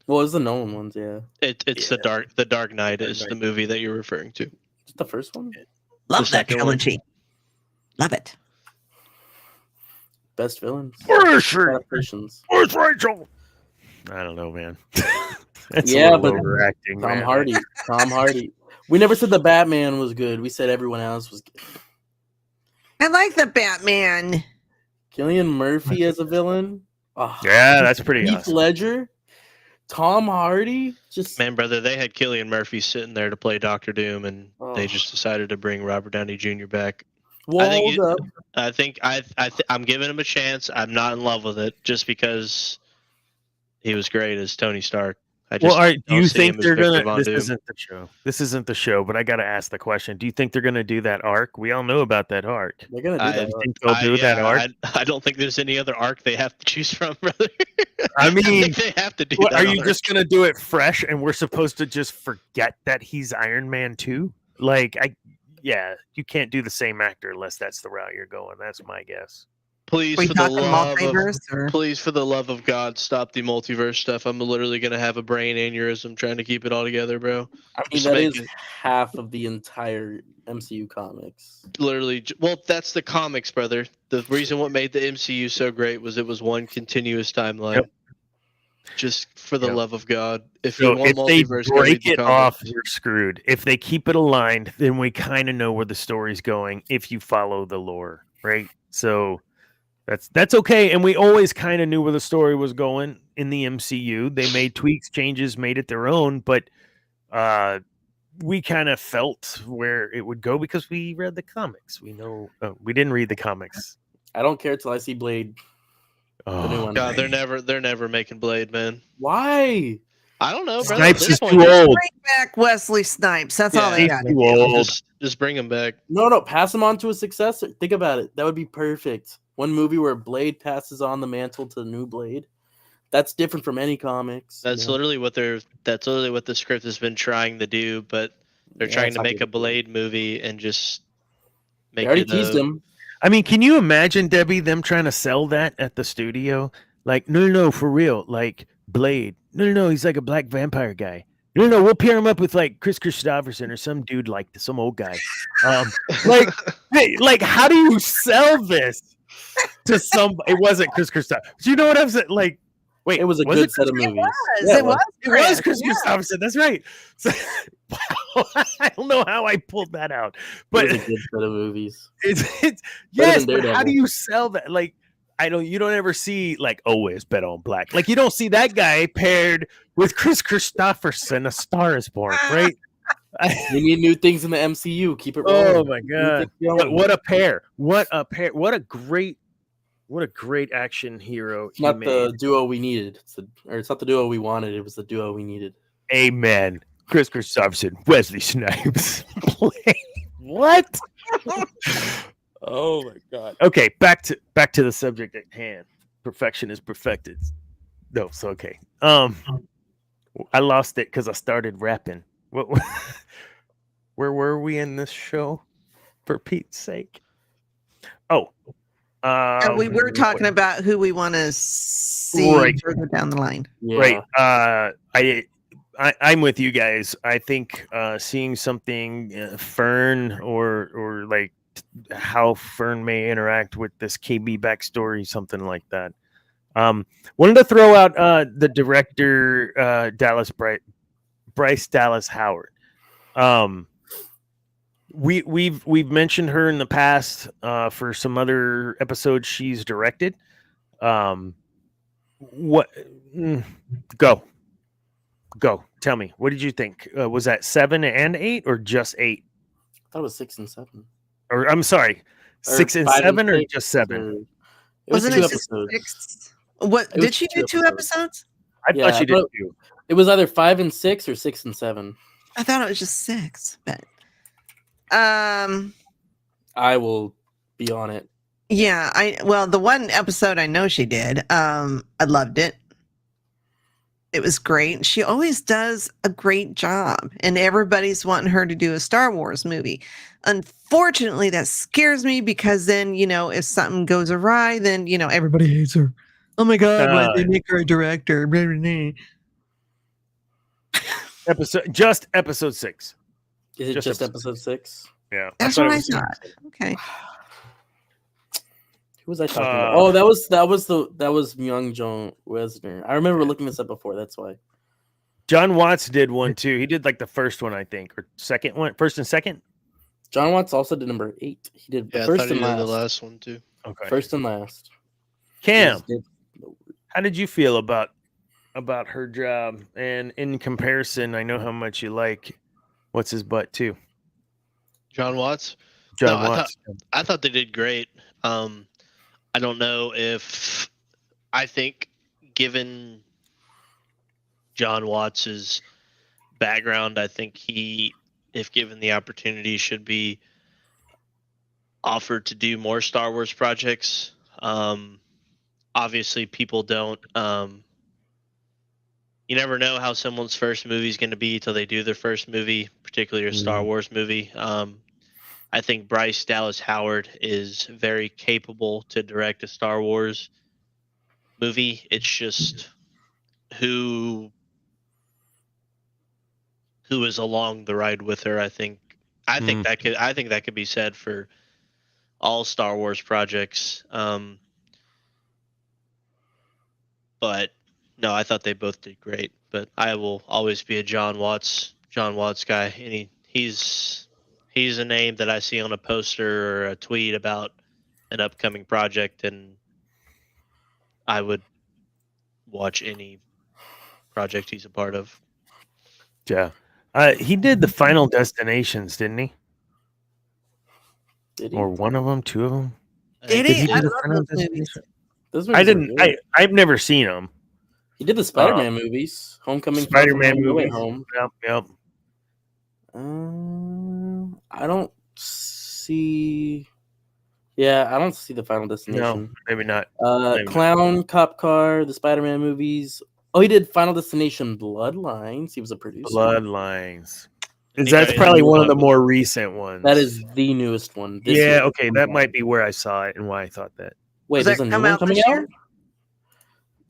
Well, it's the Nolan ones, yeah.
It's The Dark Knight is the movie that you're referring to.
Is it the first one?
Love that trilogy. Love it.
Best villains.
Where is she?
Adaptations.
Where's Rachel? I don't know, man. That's
but
overacting,
Tom
man.
Hardy. We never said the Batman was good. We said everyone else was good.
I like the Batman.
Cillian Murphy as a villain. Oh,
Yeah, that's pretty
Heath
awesome.
Ledger, Tom Hardy, just
Man, brother, they had Cillian Murphy sitting there to play Doctor Doom, and they
Oh.
just decided to bring Robert Downey Jr. back.
walled up.
I'm giving him a chance. I'm not in love with it just because he was great as Tony Stark. I
Well,
just
all right, do
don't
you
see
think
him as
they're
Victor
gonna?
Von
This
Doom.
isn't the show. This isn't the show, but I got to ask the question: do you think they're gonna do that arc? We all know about that arc.
They're gonna do
I-
that.
Do you think they'll do that arc?
I don't think there's any other arc they have to choose from, brother.
I mean,
think they have to do
What,
that.
are you
arc.
just gonna do it fresh, and we're supposed to just forget that he's Iron Man too? Like, you can't do the same actor unless that's the route you're going. That's my guess.
Please,
We
for the
talking
love of
multiverse or
please, for the love of God, stop the multiverse stuff. I'm literally gonna have a brain aneurysm trying to keep it all together, bro.
I mean,
Just
that
make
is
it-
half of the entire MCU comics.
Literally, well, that's the comics, brother. The reason what made the MCU so great was it was one continuous timeline.
Yep.
Just for the
Yep.
love of God, if
So
you want
if they
multiverse, go read
break
the
it
comics.
off, you're screwed. If they keep it aligned, then we kind of know where the story's going if you follow the lore, right? So that's okay. And we always kind of knew where the story was going in the MCU. They made tweaks, changes, made it their own, but we kind of felt where it would go because we read the comics. We know we didn't read the comics.
I don't care till I see Blade. The new one.
God, they're never making Blade, man.
Why?
I don't know, brother.
Snipes
At
is
this
too
point,
old.
bring back Wesley Snipes. That's all they
Yeah.
got.
Too old.
Just bring him back.
No, pass him on to a successor. Think about it. That would be perfect. One movie where Blade passes on the mantle to the new Blade. That's different from any comics.
That's literally what the script has been trying to do, but they're
Yeah,
trying
it's
to
not
make a
gonna do it.
Blade movie and just
They
make
already
it
teased him.
I mean, can you imagine, Debbie, them trying to sell that at the studio? Like, no, for real. Like, Blade. No, he's like a black vampire guy. No, we'll pair him up with like Chris Christopherson or some dude like some old guy. Like, hey, like, how do you sell this to some? It wasn't Chris Christopherson. Do you know what I'm saying? Like, wait,
It was a
was
good
it
set of
Chris-
movies.
It was.
It was Chris
Yeah.
Christopherson. That's right. So, wow, I don't know how I pulled that out, but
It was a good set of movies.
it's yes,
than
but how do
Daredevil.
you sell that? Like, you don't ever see like always bet on black. Like, you don't see that guy paired with Chris Christopherson, A Star Is Born, right?
We need new things in the MCU. Keep it
Oh
rolling.
my
Keep
god!
it going.
What a pair! What a pair! What a great action hero
It's
he
not
made.
the duo we needed. It's not the duo we wanted. It was the duo we needed.
Amen. Chris Christopherson, Wesley Snipes. What? Oh my god. Okay, back to the subject at hand. Perfection is perfected. No, it's okay. I lost it because I started rapping. Where were we in this show? For Pete's sake. Oh.
We were talking about who we want to see
Right.
further down the line.
Yeah.
Right. I'm with you guys. I think seeing something Fern or like how Fern may interact with this KB backstory, something like that. Wanted to throw out the director Bryce Dallas Howard. We've mentioned her in the past for some other episodes she's directed. What? Go. Tell me. What did you think? Was that 7 and 8 or just 8?
I thought it was 6 and 7.
Or I'm sorry,
Or
6 and
5 and
7 or
6,
just 7?
or- It was
Wasn't
2
it
episodes.
6? What
It was
did she do? 2 episodes?
I
Yeah,
thought she did
but-
too.
It was either 5 and 6 or 6 and 7.
I thought it was just 6, but
I will be on it.
yeah, the one episode I know she did, I loved it. It was great. She always does a great job, and everybody's wanting her to do a Star Wars movie. Unfortunately, that scares me because then, if something goes awry, then, everybody hates her. Oh my God, why did they make her a director? Blah, blah, blah.
Episode 6.
Is it
Just
just
episode
episode 6?
Yeah,
That's
thought
what
it
I
was
thought. Okay.
Who was I talking about? Oh, that was Myung Jong Wesner. I remember looking this up before. That's why.
John Watts did one too. He did like the first one, I think, or second one, first and second.
John Watts also did number 8. He did the
Yeah, I
first
thought he
and
did
last.
the last one too.
Okay.
First and last.
Cam,
He did-
How did you feel about her job? And in comparison, I know how much you like what's his butt too,
John Watts. No,
John Watts.
I thought they did great. I don't know if I think given John Watts's background, I think he, if given the opportunity, should be offered to do more Star Wars projects. Obviously, people don't. You never know how someone's first movie is going to be till they do their first movie, particularly a Star Wars movie. I think Bryce Dallas Howard is very capable to direct a Star Wars movie. It's just who is along the ride with her. I think that could be said for all Star Wars projects. But no, I thought they both did great. But I will always be a John Watts guy. And he's a name that I see on a poster or a tweet about an upcoming project, and I would watch any project he's a part of.
Yeah. He did the Final Destinations, didn't he?
Did he?
Or one of them, two of them?
Did
he
he?
do
I
the
love
Final
those movies.
Those
I
movies are
didn't.
good.
I've never seen them.
He did the Spider-Man movies, Homecoming,
Spider-Man
Far From
movies.
Home.
Yep.
I don't see. Yeah, I don't see the Final
No,
Destination.
maybe not.
Clown, Cop Car, the Spider-Man movies. Oh, he did Final Destination Bloodlines. He was a producer.
Bloodlines.
think
That's
I
probably
ended
one of
up
the more recent ones.
That is the newest one. This
Yeah,
year.
okay. That might be where I saw it and why I thought that.
Wait,
Does
there's
that
a new
come
one
out
coming
this
out?
year?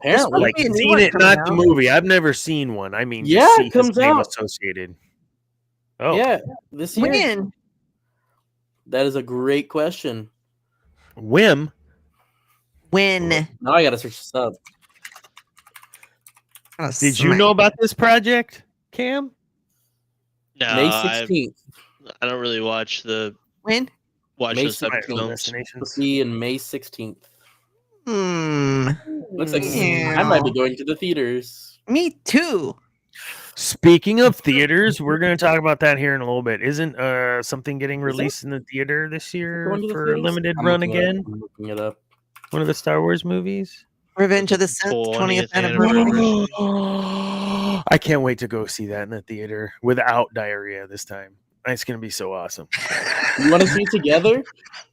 Apparently.
There's
Like
be a new
seen
one
it,
coming
not the
out.
movie. I've never seen one. I mean,
Yeah,
just see
it comes
his name
out.
associated. Oh,
Yeah, this year.
When?
That is a great question.
Whim.
When?
Now I gotta search this up.
Did you know about this project, Cam?
No,
May 16th.
I don't really watch
When?
May
those type of
16th.
films.
Destinations?
We'll see in May 16th. Looks like
Yeah.
I might be going to the theaters.
Me too.
Speaking of theaters, we're going to talk about that here in a little bit. Isn't something getting
Is
released in the theater this year
Going to the
for a
theaters?
limited
I'm
run
looking it up.
again?
I'm looking it up.
One of the Star Wars movies?
Revenge of the Sith 20th
20th
anniversary.
anniversary.
I can't wait to go see that in the theater without diarrhea this time. It's going to be so awesome.
You want to see it together?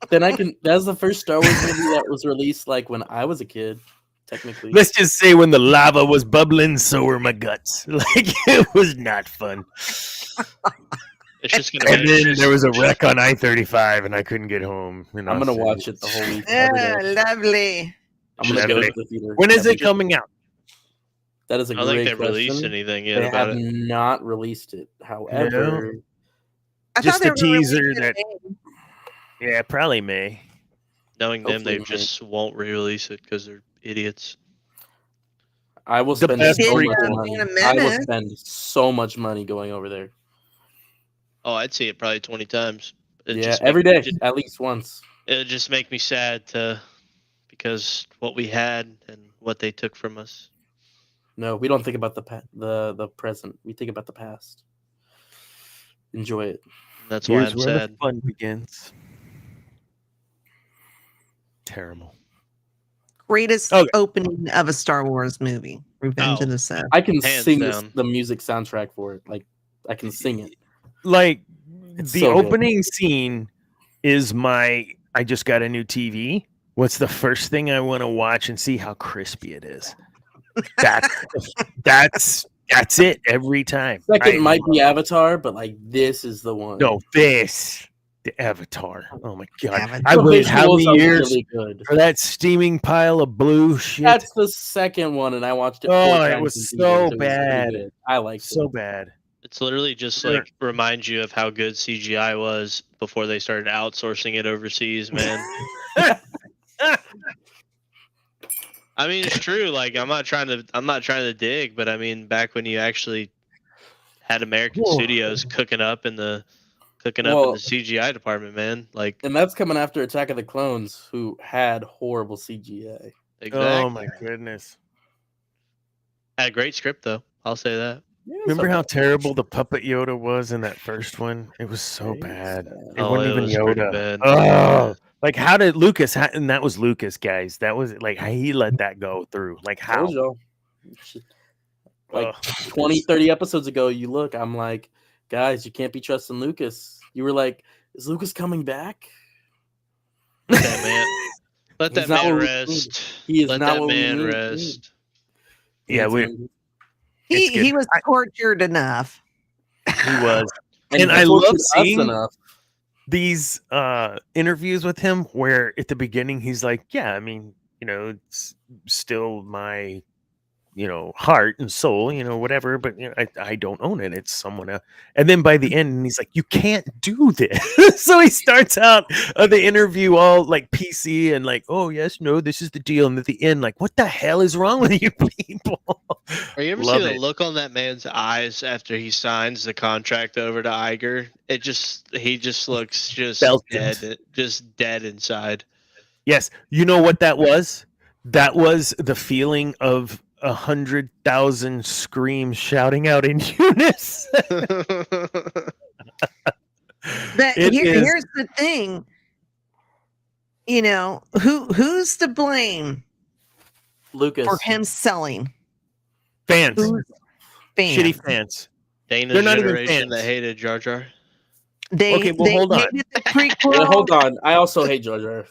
Then I can. That's the first Star Wars movie that was released like when I was a kid, technically.
Let's just say when the lava was bubbling, so were my guts. Like, it was not fun.
It's just gonna
And
be.
then there was a wreck on I-35, and I couldn't get home.
I'm gonna watch it the whole week.
Yeah,
every day.
lovely.
I'm gonna go
Lovely.
to the theater.
When is
every
it
day.
coming out?
That is a
I don't think
great
they've
question.
released anything yet
They
about
have
it.
not released it. However,
I
Just
thought they
the
were
teaser
releasing
that-
it.
Yeah, probably May.
Knowing them,
Hopefully
they
not.
just won't re-release it because they're idiots.
I will
The
spend
best
so much
prequel.
money.
Phantom
I will
Menace.
spend so much money going over there.
Oh, I'd see it probably 20 times. It'd
Yeah,
just
every
make-
day, at least once.
It'd just make me sad because what we had and what they took from us.
No, we don't think about the present. We think about the past. Enjoy it.
That's why
Here's
I'm
where
sad.
the fun begins. Terrible.
Greatest
Okay.
opening of a Star Wars movie. Revenge
Oh.
of the Sith.
I can
Hands
sing
down.
the music soundtrack for it. Like I can sing it.
Like,
It's
the
so good.
opening scene is I just got a new TV. What's the first thing I want to watch and see how crispy it is? That's it every time.
Second might be Avatar, but like this is the one.
No, the Avatar. Oh my god!
Avatar.
I
The
waited how
visuals
many
are
years
really good.
for that steaming pile of blue shit?
That's the second one, and I watched it.
Oh,
4
it
times
was
in
so
theaters. It was pretty
bad.
good. I liked
So
it.
bad.
It's literally just
Sure.
like remind you of how good CGI was before they started outsourcing it overseas, man. I mean, it's true. Like, I'm not trying to dig, but I mean, back when you actually had American
Whoa.
studios cooking up in the
Well-
CGI department, man. Like,
And that's coming after Attack of the Clones, who had horrible CGI.
exactly.
Oh my goodness.
Had a great script though. I'll say that.
Yeah,
Remember how
sometimes.
terrible the puppet Yoda was in that first one? It was so
It's
bad.
bad.
It
Oh,
wasn't
it
even
was pretty
Yoda.
bad.
Oh, like how did Lucas? And that was Lucas, guys. That was like how he let that go through. Like how?
Told y'all. Like
Ugh.
20, 30 episodes ago, you look, I'm like, guys, you can't be trusting Lucas. You were like, is Lucas coming back?
Let that man. Let
He's
that
not
man
what we need.
rest.
He is
Let
not
that
what we
man
need.
rest.
Yeah, we.
And
It's good.
He was tortured enough.
He was,
he
and I
tortured
love
us
seeing
enough.
these interviews with him where at the beginning he's like, yeah, I mean, it's still my heart and soul, whatever, but I don't own it. It's someone else. And then by the end, he's like, you can't do this. So he starts out the interview all like PC and like, oh yes, no, this is the deal. And at the end, like, what the hell is wrong with you people?
Are you ever see
Love
the
it.
look on that man's eyes after he signs the contract over to Iger? He just looks just
Belted.
dead inside.
Yes. You know what that was? That was the feeling of 100,000 screams shouting out in unison.
Here's the thing. Who's to blame
Lucas.
for him selling?
Fans.
Fans.
Shitty fans.
Dana's
They're not even
generation that
fans.
hated Jar Jar.
Okay, well, hold on.
hated the prequel.
Wait, hold on. I also hate Jar Jar.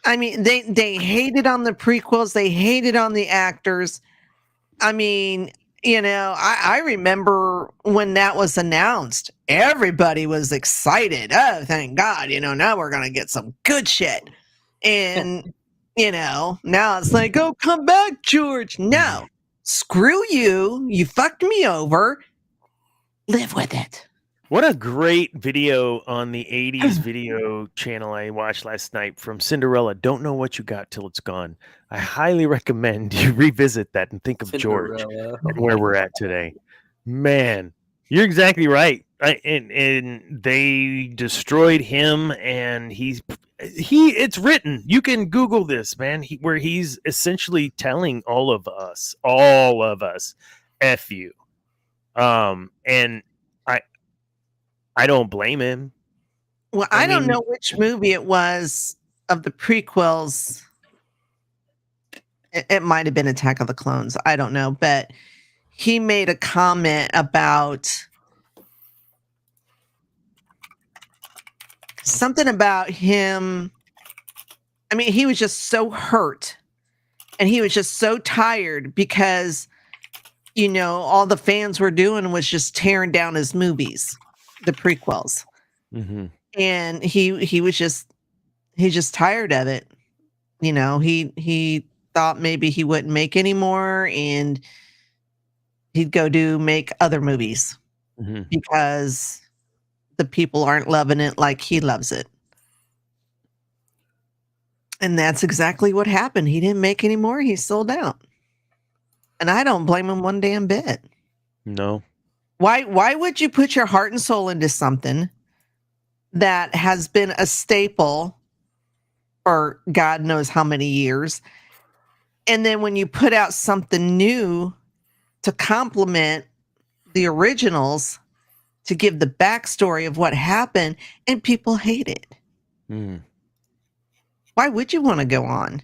I mean, they hated on the prequels. They hated on the actors. I mean, I remember when that was announced, everybody was excited. Oh, thank God, now we're going to get some good shit. And, now it's like, oh, come back, George. No, screw you. You fucked me over. Live with it.
What a great video on the 80s video channel I watched last night from Cinderella. Don't know what you got till it's gone. I highly recommend you revisit that and think of George
Cinderella.
and where we're at today. Man, you're exactly right. And they destroyed him, and it's written. You can Google this, man, where he's essentially telling all of us, F you. And I don't blame him.
Well, I don't know which movie it was of the prequels. It might have been Attack of the Clones. I don't know. But he made a comment about something about him. I mean, he was just so hurt. And he was just so tired because, all the fans were doing was just tearing down his movies, the prequels.
Mm-hmm.
And he's just tired of it. He thought maybe he wouldn't make any more and he'd go make other movies because the people aren't loving it like he loves it. And that's exactly what happened. He didn't make any more. He sold out. And I don't blame him one damn bit.
No.
Why would you put your heart and soul into something that has been a staple for God knows how many years? And then when you put out something new to complement the originals, to give the backstory of what happened, and people hate it. Why would you want to go on?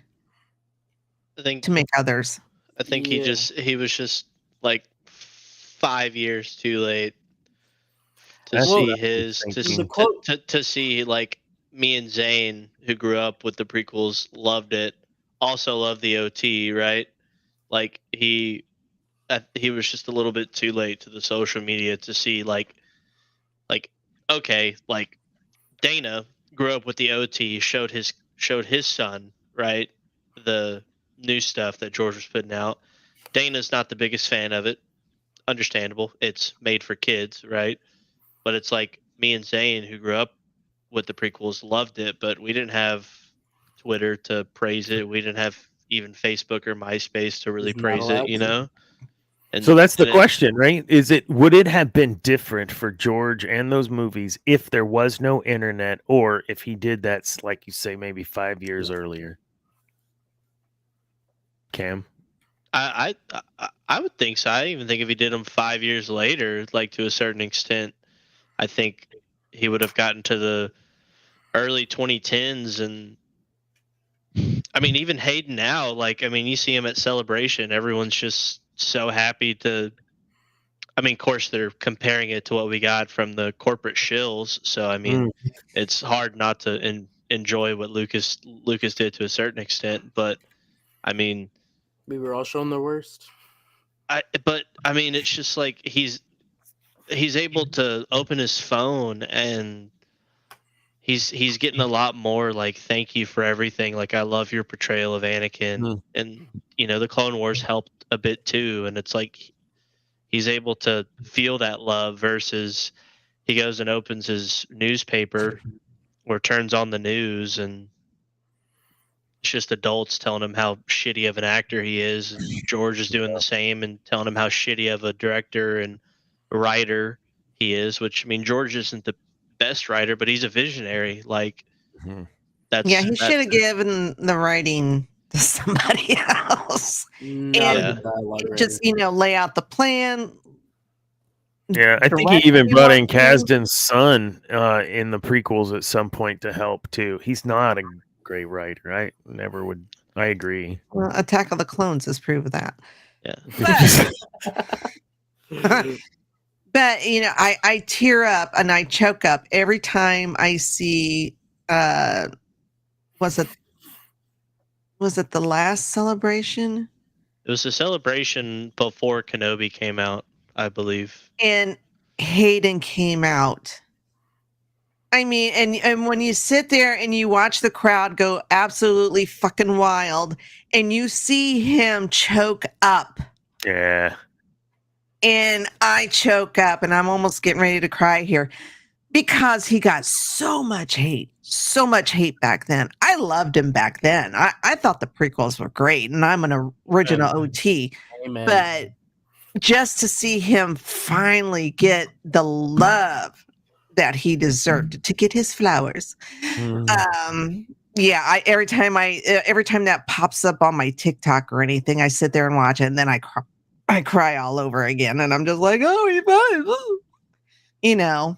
I think
to make others.
I think he was just like 5 years too late to see like me and Zane, who grew up with the prequels, loved it. Also loved the OT, right? Like he was just a little bit too late to the social media to see like okay, like Dana grew up with the OT, showed his son, right, the new stuff that George was putting out. Dana's not the biggest fan of it. Understandable. It's made for kids, right? But it's like me and Zane, who grew up with the prequels, loved it, but we didn't have Twitter to praise it. We didn't have even Facebook or MySpace to really praise it, And
so that's the question, right? Would it have been different for George and those movies if there was no internet, or if he did that, like you say, maybe 5 years earlier? Cam?
I would think so. I even think if he did them 5 years later, like to a certain extent, I think he would have gotten to the early 2010s. And I mean, even Hayden now, like, I mean, you see him at Celebration, everyone's just so happy to. I mean, of course, they're comparing it to what we got from the corporate shills, so I mean, it's hard not to enjoy what Lucas did to a certain extent. But I mean,
We were all shown the worst.
but I mean, it's just like he's able to open his phone and he's getting a lot more like thank you for everything. Like I love your portrayal of Anakin, and the Clone Wars helped a bit too. And it's like he's able to feel that love versus he goes and opens his newspaper or turns on the news and it's just adults telling him how shitty of an actor he is, and George is doing the same and telling him how shitty of a director and writer he is. Which I mean, George isn't the best writer, but he's a visionary. Like that's
he should have given the writing to somebody else and just lay out the plan.
Yeah, I think he even brought in Kasdan's son in the prequels at some point to help too. He's not a great writer. I never would. I agree.
Well, Attack of the Clones has proved that.
Yeah.
But I tear up and I choke up every time I see. Was it the last Celebration?
It was a Celebration before Kenobi came out, I believe.
And Hayden came out. I mean, and when you sit there and you watch the crowd go absolutely fucking wild and you see him choke up.
Yeah.
And I choke up and I'm almost getting ready to cry here because he got so much hate back then. I loved him back then. I thought the prequels were great and I'm an original OT. Amen. But just to see him finally get the love that he deserved, to get his flowers. Every time that pops up on my TikTok or anything, I sit there and watch it and then I cry all over again. And I'm just like, oh, he fine.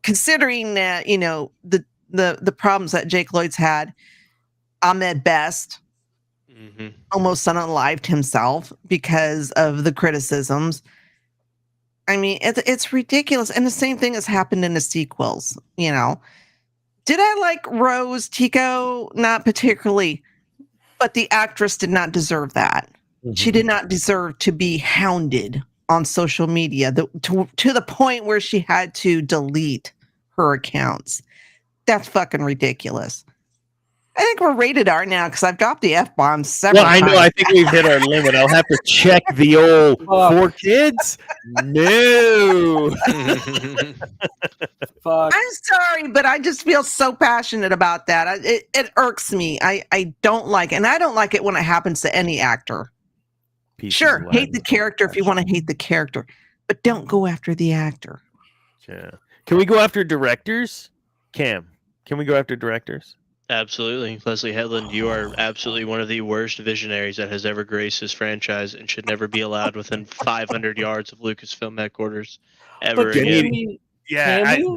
Considering that, the problems that Jake Lloyd's had, Ahmed Best almost unalived himself because of the criticisms. I mean, it's ridiculous. And the same thing has happened in the sequels, Did I like Rose Tico? Not particularly, but the actress did not deserve that. She did not deserve to be hounded on social media to the point where she had to delete her accounts. That's fucking ridiculous. I think we're rated R now because I've dropped the F-bomb several times.
I think we've hit our limit. I'll have to check the old 4 kids. No.
Fuck. I'm sorry, but I just feel so passionate about that. It irks me. I don't like it. And I don't like it when it happens to any actor. Sure, hate the character if you want to hate the character, but don't go after the actor.
Yeah. Can we go after directors? Cam, can we go after directors?
Absolutely. Leslie Headland, you are absolutely one of the worst visionaries that has ever graced this franchise and should never be allowed within 500 yards of Lucasfilm headquarters ever again.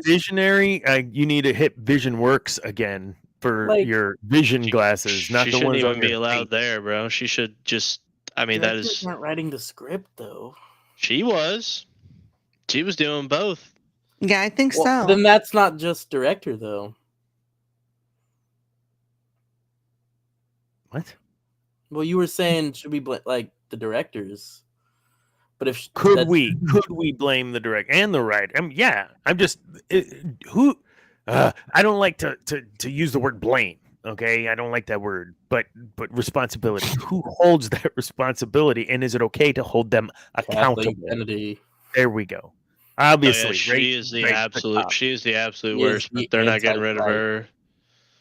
Visionary, you need to hit Vision Works again for your vision glasses, not the ones
even be allowed there, bro. She should just, I mean, that is
not writing the script though.
She was doing both.
Yeah, I think so.
Then that's not just director though.
What?
Well, you were saying should we like the directors, but if
could we blame the director and the writer? I'm just I don't like to use the word blame. Okay, I don't like that word, but responsibility. Who holds that responsibility, and is it okay to hold them accountable? There we go. Obviously,
she is the absolute worst, but they're not getting rid of her.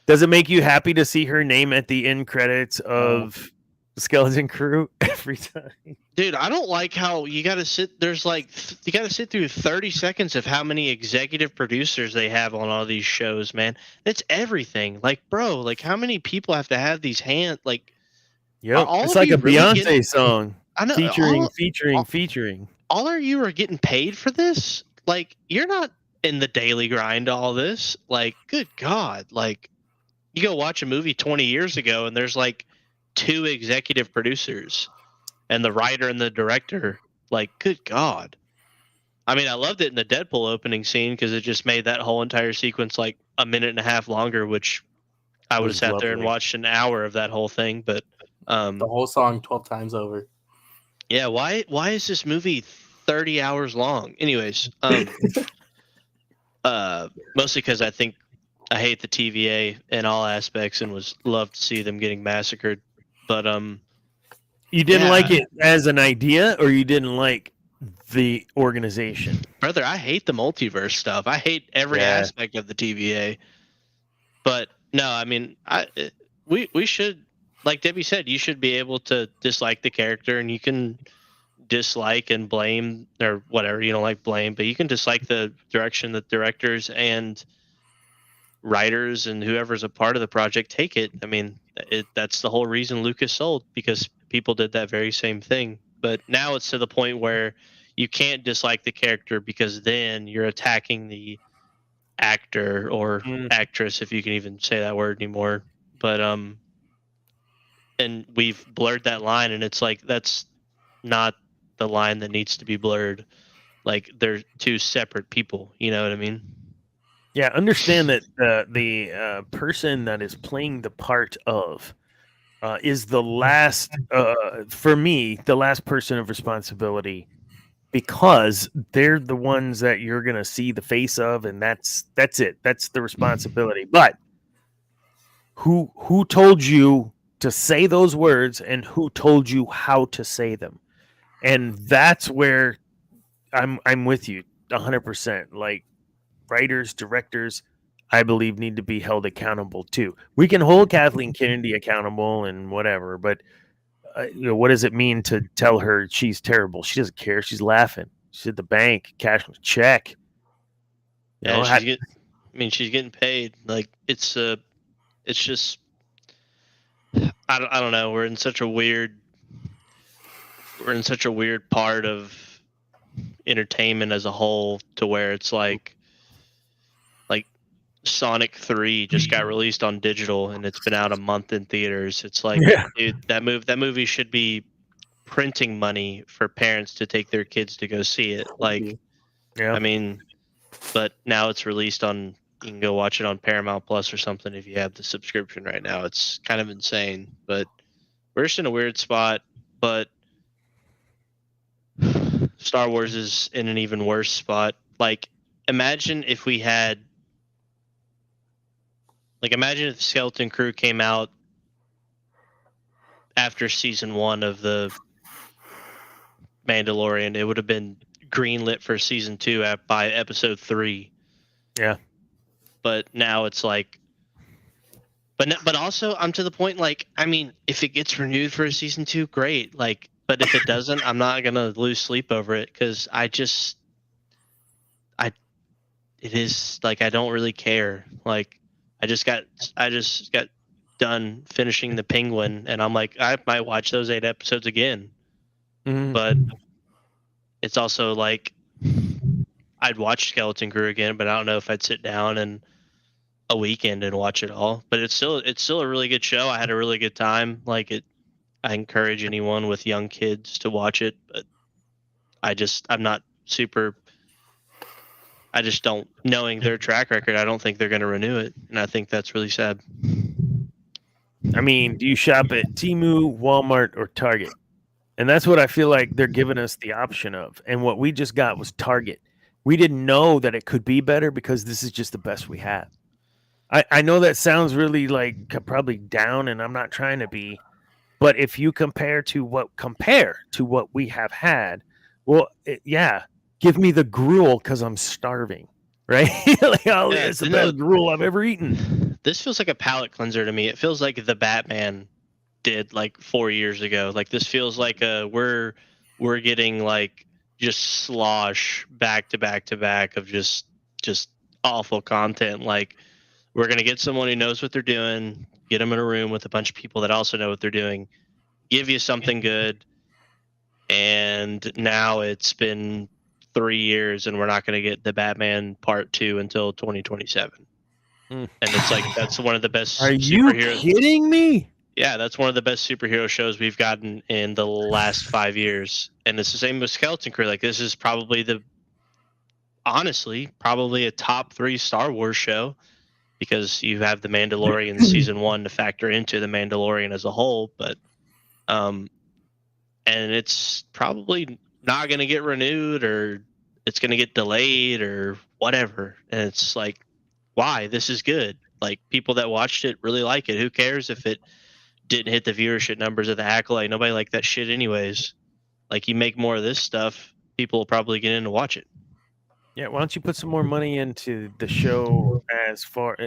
Does it make you happy to see her name at the end credits of Skeleton Crew every time?
Dude, I don't like how you got to sit. You got to sit through 30 seconds of how many executive producers they have on all these shows, man. It's everything. Like, bro, how many people have to have these hands? Like,
it's like a Beyonce song.
I know
featuring.
All of you are getting paid for this. Like, you're not in the daily grind. All this, like, good God, like, you go watch a movie 20 years ago, and there's like 2 executive producers and the writer and the director. Like, good God. I mean, I loved it in the Deadpool opening scene because it just made that whole entire sequence like a minute and a half longer, which I would have sat there and watched an hour of that whole thing. But
the whole song 12 times over.
Yeah, why is this movie 30 hours long? Anyways, mostly because I hate the TVA in all aspects and was love to see them getting massacred. But
you didn't like it as an idea, or you didn't like the organization?
Brother, I hate the multiverse stuff. I hate every aspect of the TVA. But no, I mean, we should, like Debbie said, you should be able to dislike the character, and you can dislike and blame or whatever. You don't like blame, but you can dislike the direction that directors and writers and whoever's a part of the project take it. I mean, that's the whole reason Lucas sold, because people did that very same thing. But now it's to the point where you can't dislike the character, because then you're attacking the actor or actress, if you can even say that word anymore. But and we've blurred that line, and it's like, that's not the line that needs to be blurred. Like, they're 2 separate people, you know what I mean?
Yeah, understand that the person that is playing the part of is the last, for me, the last person of responsibility, because they're the ones that you're going to see the face of, and that's it. That's the responsibility. But who told you to say those words, and who told you how to say them? And that's where I'm with you 100%. Like, writers, directors, I believe, need to be held accountable too. We can hold Kathleen Kennedy accountable and whatever, but what does it mean to tell her she's terrible? She doesn't care. She's laughing. She's at the bank, cashing a check.
Yeah, she's getting paid. Like, it's just, I don't know. We're in such a weird part of entertainment as a whole, to where it's like Sonic 3 just got released on digital, and it's been out a month in theaters. It's like, dude, that movie should be printing money for parents to take their kids to go see it. Like, I mean, but now it's released on, you can go watch it on Paramount Plus or something if you have the subscription right now. It's kind of insane, but we're just in a weird spot. But Star Wars is in an even worse spot. Like, imagine if Skeleton Crew came out after season 1 of the Mandalorian. It would have been greenlit for season 2 by episode 3.
Yeah.
But now it's like, but also, I'm to the point, like, I mean, if it gets renewed for a season 2, great. Like, but if it doesn't, I'm not gonna lose sleep over it, because it is like, I don't really care. Like, I just got done finishing The Penguin, and I'm like, I might watch those 8 episodes again. But it's also like, I'd watch Skeleton Crew again, but I don't know if I'd sit down in a weekend and watch it all. But it's still a really good show. I had a really good time. Like, I encourage anyone with young kids to watch it, but I'm not super. I just don't, knowing their track record, I don't think they're going to renew it, and I think that's really sad.
I mean, do you shop at Temu, Walmart, or Target? And that's what I feel like they're giving us the option of. And what we just got was Target. We didn't know that it could be better, because this is just the best we have. I know that sounds really like probably down, and I'm not trying to be, but if you compare to what we have had, well, give me the gruel, because I'm starving, right? It's the best gruel I've ever eaten.
This feels like a palate cleanser to me. It feels like the Batman did like 4 years ago. Like, this feels like we're getting like just slosh back to back to back of just awful content. Like, we're gonna get someone who knows what they're doing, get them in a room with a bunch of people that also know what they're doing, give you something good, and now it's been 3 years, and we're not going to get the Batman Part 2 until 2027.
Mm.
And it's like that's one of the best
Are you
superhero.
kidding me?
Yeah, that's one of the best superhero shows we've gotten in the last 5 years, and it's the same with Skeleton Crew. Like this is probably honestly a top 3 Star Wars show, because you have the Mandalorian season 1 to factor into the Mandalorian as a whole, but and it's probably not going to get renewed, or it's going to get delayed or whatever. And it's like, why? This is good. Like people that watched it really like it. Who cares if it didn't hit the viewership numbers of the Acolyte? Nobody liked that shit anyways. Like you make more of this stuff, people will probably get in to watch it.
Yeah, why don't you put some more money into the show? As far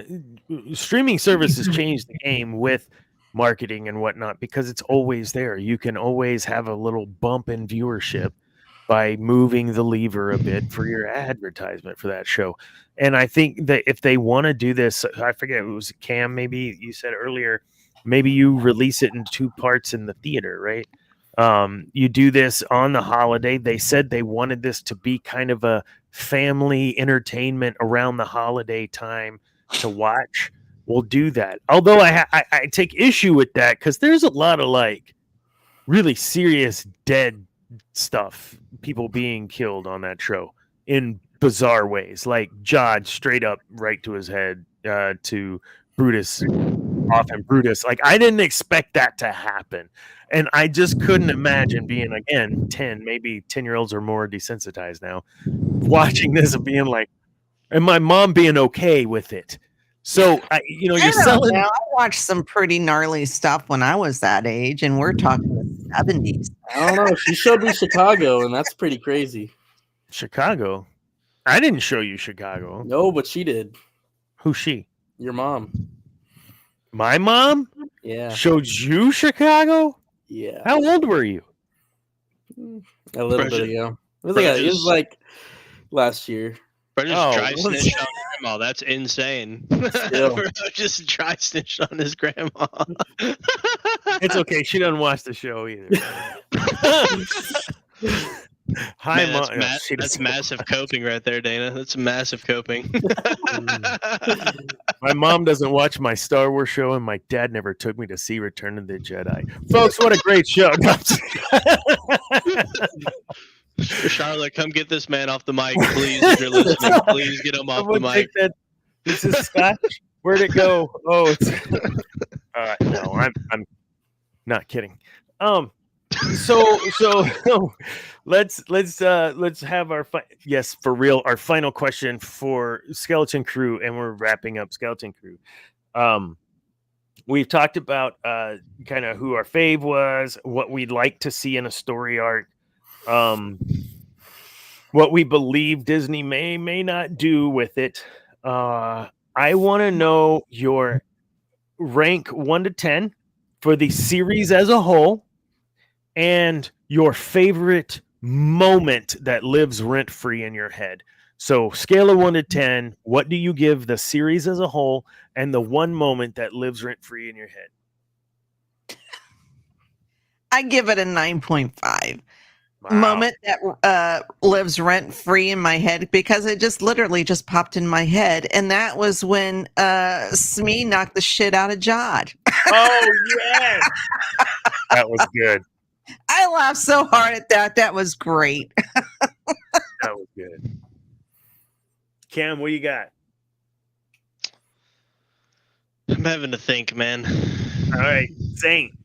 streaming services change the game with marketing and whatnot, because it's always there. You can always have a little bump in viewership by moving the lever a bit for your advertisement for that show. And I think that if they want to do this, I forget, it was Cam, maybe you said earlier, maybe you release it in 2 parts in the theater, right? You do this on the holiday. They said they wanted this to be kind of a family entertainment around the holiday time to watch. We'll do that. Although I take issue with that, because there's a lot of like really serious dead stuff, people being killed on that show in bizarre ways, like Jod straight up right to his head, to Brutus, often Brutus. Like I didn't expect that to happen. And I just couldn't imagine being, again, 10, maybe 10-year-olds or more desensitized now, watching this and being like, and my mom being okay with it. So, you're selling.
I watched some pretty gnarly stuff when I was that age, and we're talking the 70s.
I don't know. She showed me Chicago, and that's pretty crazy.
Chicago? I didn't show you Chicago.
No, but she did.
Who's she?
Your mom.
My mom?
Yeah.
Showed you Chicago?
Yeah.
How old were you?
A little bit ago. It was like last year.
Bro just dry snitched on grandma. That's insane. Bro just dry snitched on his grandma.
It's okay. She doesn't watch the show either. Hi, Mom.
That's massive coping right there, Dana. That's massive coping.
My mom doesn't watch my Star Wars show, and my dad never took me to see Return of the Jedi. Folks, what a great show.
Charlotte, come get this man off the mic, please. If you're listening, please get him off the mic.
This is Scotch. Where'd it go? Oh, it's no, I'm not kidding. So let's have our for real, our final question for Skeleton Crew, and we're wrapping up Skeleton Crew. We've talked about kind of who our fave was, what we'd like to see in a story arc, what we believe Disney may not do with it. I want to know your rank 1 to 10 for the series as a whole, and your favorite moment that lives rent-free in your head. So scale of 1 to 10, what do you give the series as a whole, and the one moment that lives rent-free in your head?
I give it a 9.5. Wow. Moment that lives rent-free in my head, because it just literally just popped in my head, and that was when Smee knocked the shit out of Jod.
Oh, yes! That was good.
I laughed so hard at that. That was great.
That was good. Cam, what do you got?
I'm having to think, man.
All right, Saint.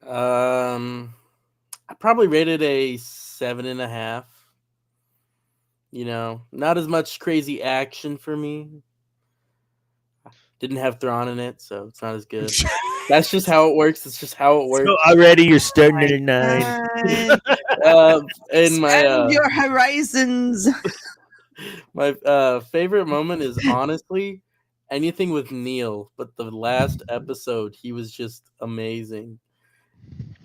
I probably rated a 7.5. You know, not as much crazy action for me. Didn't have Thrawn in it, so it's not as good. That's just how it works. It's just how it works.
So already you're starting at a 9.
And my your horizons.
My favorite moment is honestly anything with Neil, but the last episode, he was just amazing.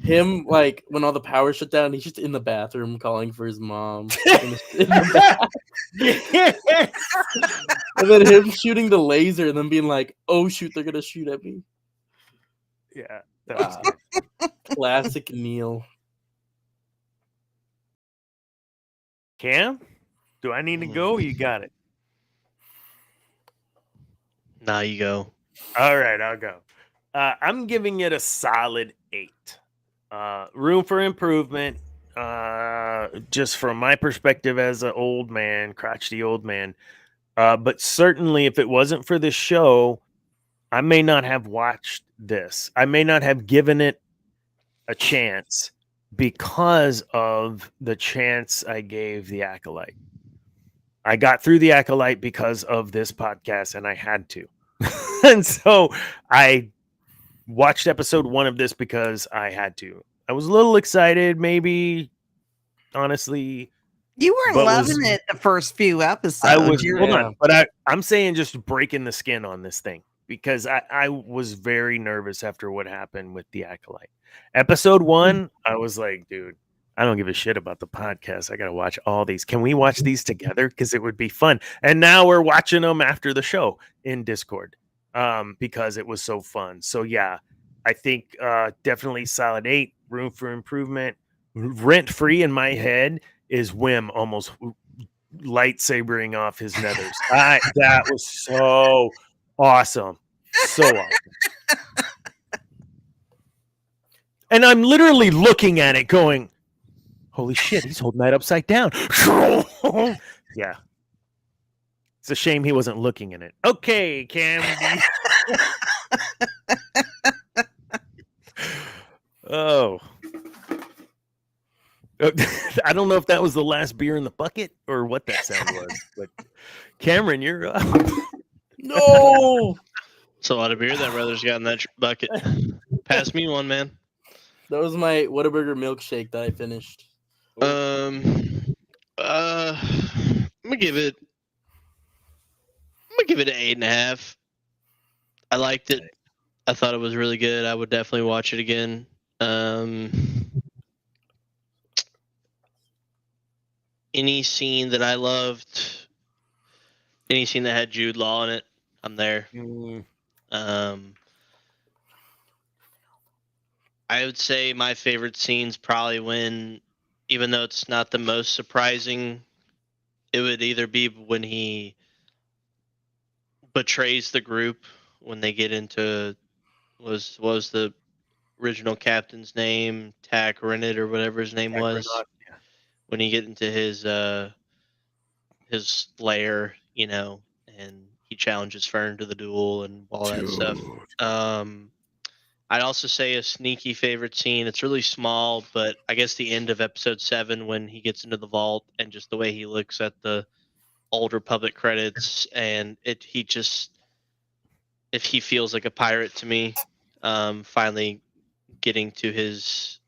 Him, like, when all the power shut down, he's just in the bathroom calling for his mom. And then him shooting the laser and then being like, oh, shoot, they're going to shoot at me.
Yeah. That was
classic Neil.
Cam, do I need to go? You got it.
Now you go.
All right, I'll go. I'm giving it a solid 8. Room for improvement. Just from my perspective as an old man, crotchety old man. But certainly, if it wasn't for this show, I may not have watched this. I may not have given it a chance because of the chance I gave The Acolyte. I got through The Acolyte because of this podcast, and I had to. And so I watched episode 1 of this because I had to. I was a little excited, maybe, honestly.
You weren't
But
loving
was-
it the first few episodes.
I was
You're-
hold
Yeah.
on, but I'm saying just breaking the skin on this thing because I was very nervous after what happened with The Acolyte. Episode 1, I was like, dude, I don't give a shit about the podcast. I gotta watch all these. Can we watch these together? Because it would be fun. And now we're watching them after the show in Discord because it was so fun. So yeah, I think definitely solid 8. Room for improvement. Rent free in my head is Wim almost lightsabering off his nethers. That was so awesome. So awesome. And I'm literally looking at it going, holy shit, he's holding that upside down. Yeah. It's a shame he wasn't looking in it. Okay, Cam. Oh. I don't know if that was the last beer in the bucket or what that sound was, but Cameron, you're up.
No,
It's a lot of beer that brother's got in that bucket. Pass me one, man.
that was my Whataburger milkshake that I finished.
I'm gonna give it an 8.5. I liked it. I thought it was really good. I would definitely watch it again. Any scene that I loved, any scene that had Jude Law in it, I'm there. I would say my favorite scene's probably when, even though it's not the most surprising, it would either be when he betrays the group when they get into was the original captain's name, Tack Rennet or whatever his name was.
Yeah.
When he get into his lair, you know, and he challenges Fern to the duel and all that stuff. I'd also say a sneaky favorite scene. It's really small, but I guess the end of episode 7 when he gets into the vault and just the way he looks at the old Republic credits and he feels like a pirate to me. Finally getting to his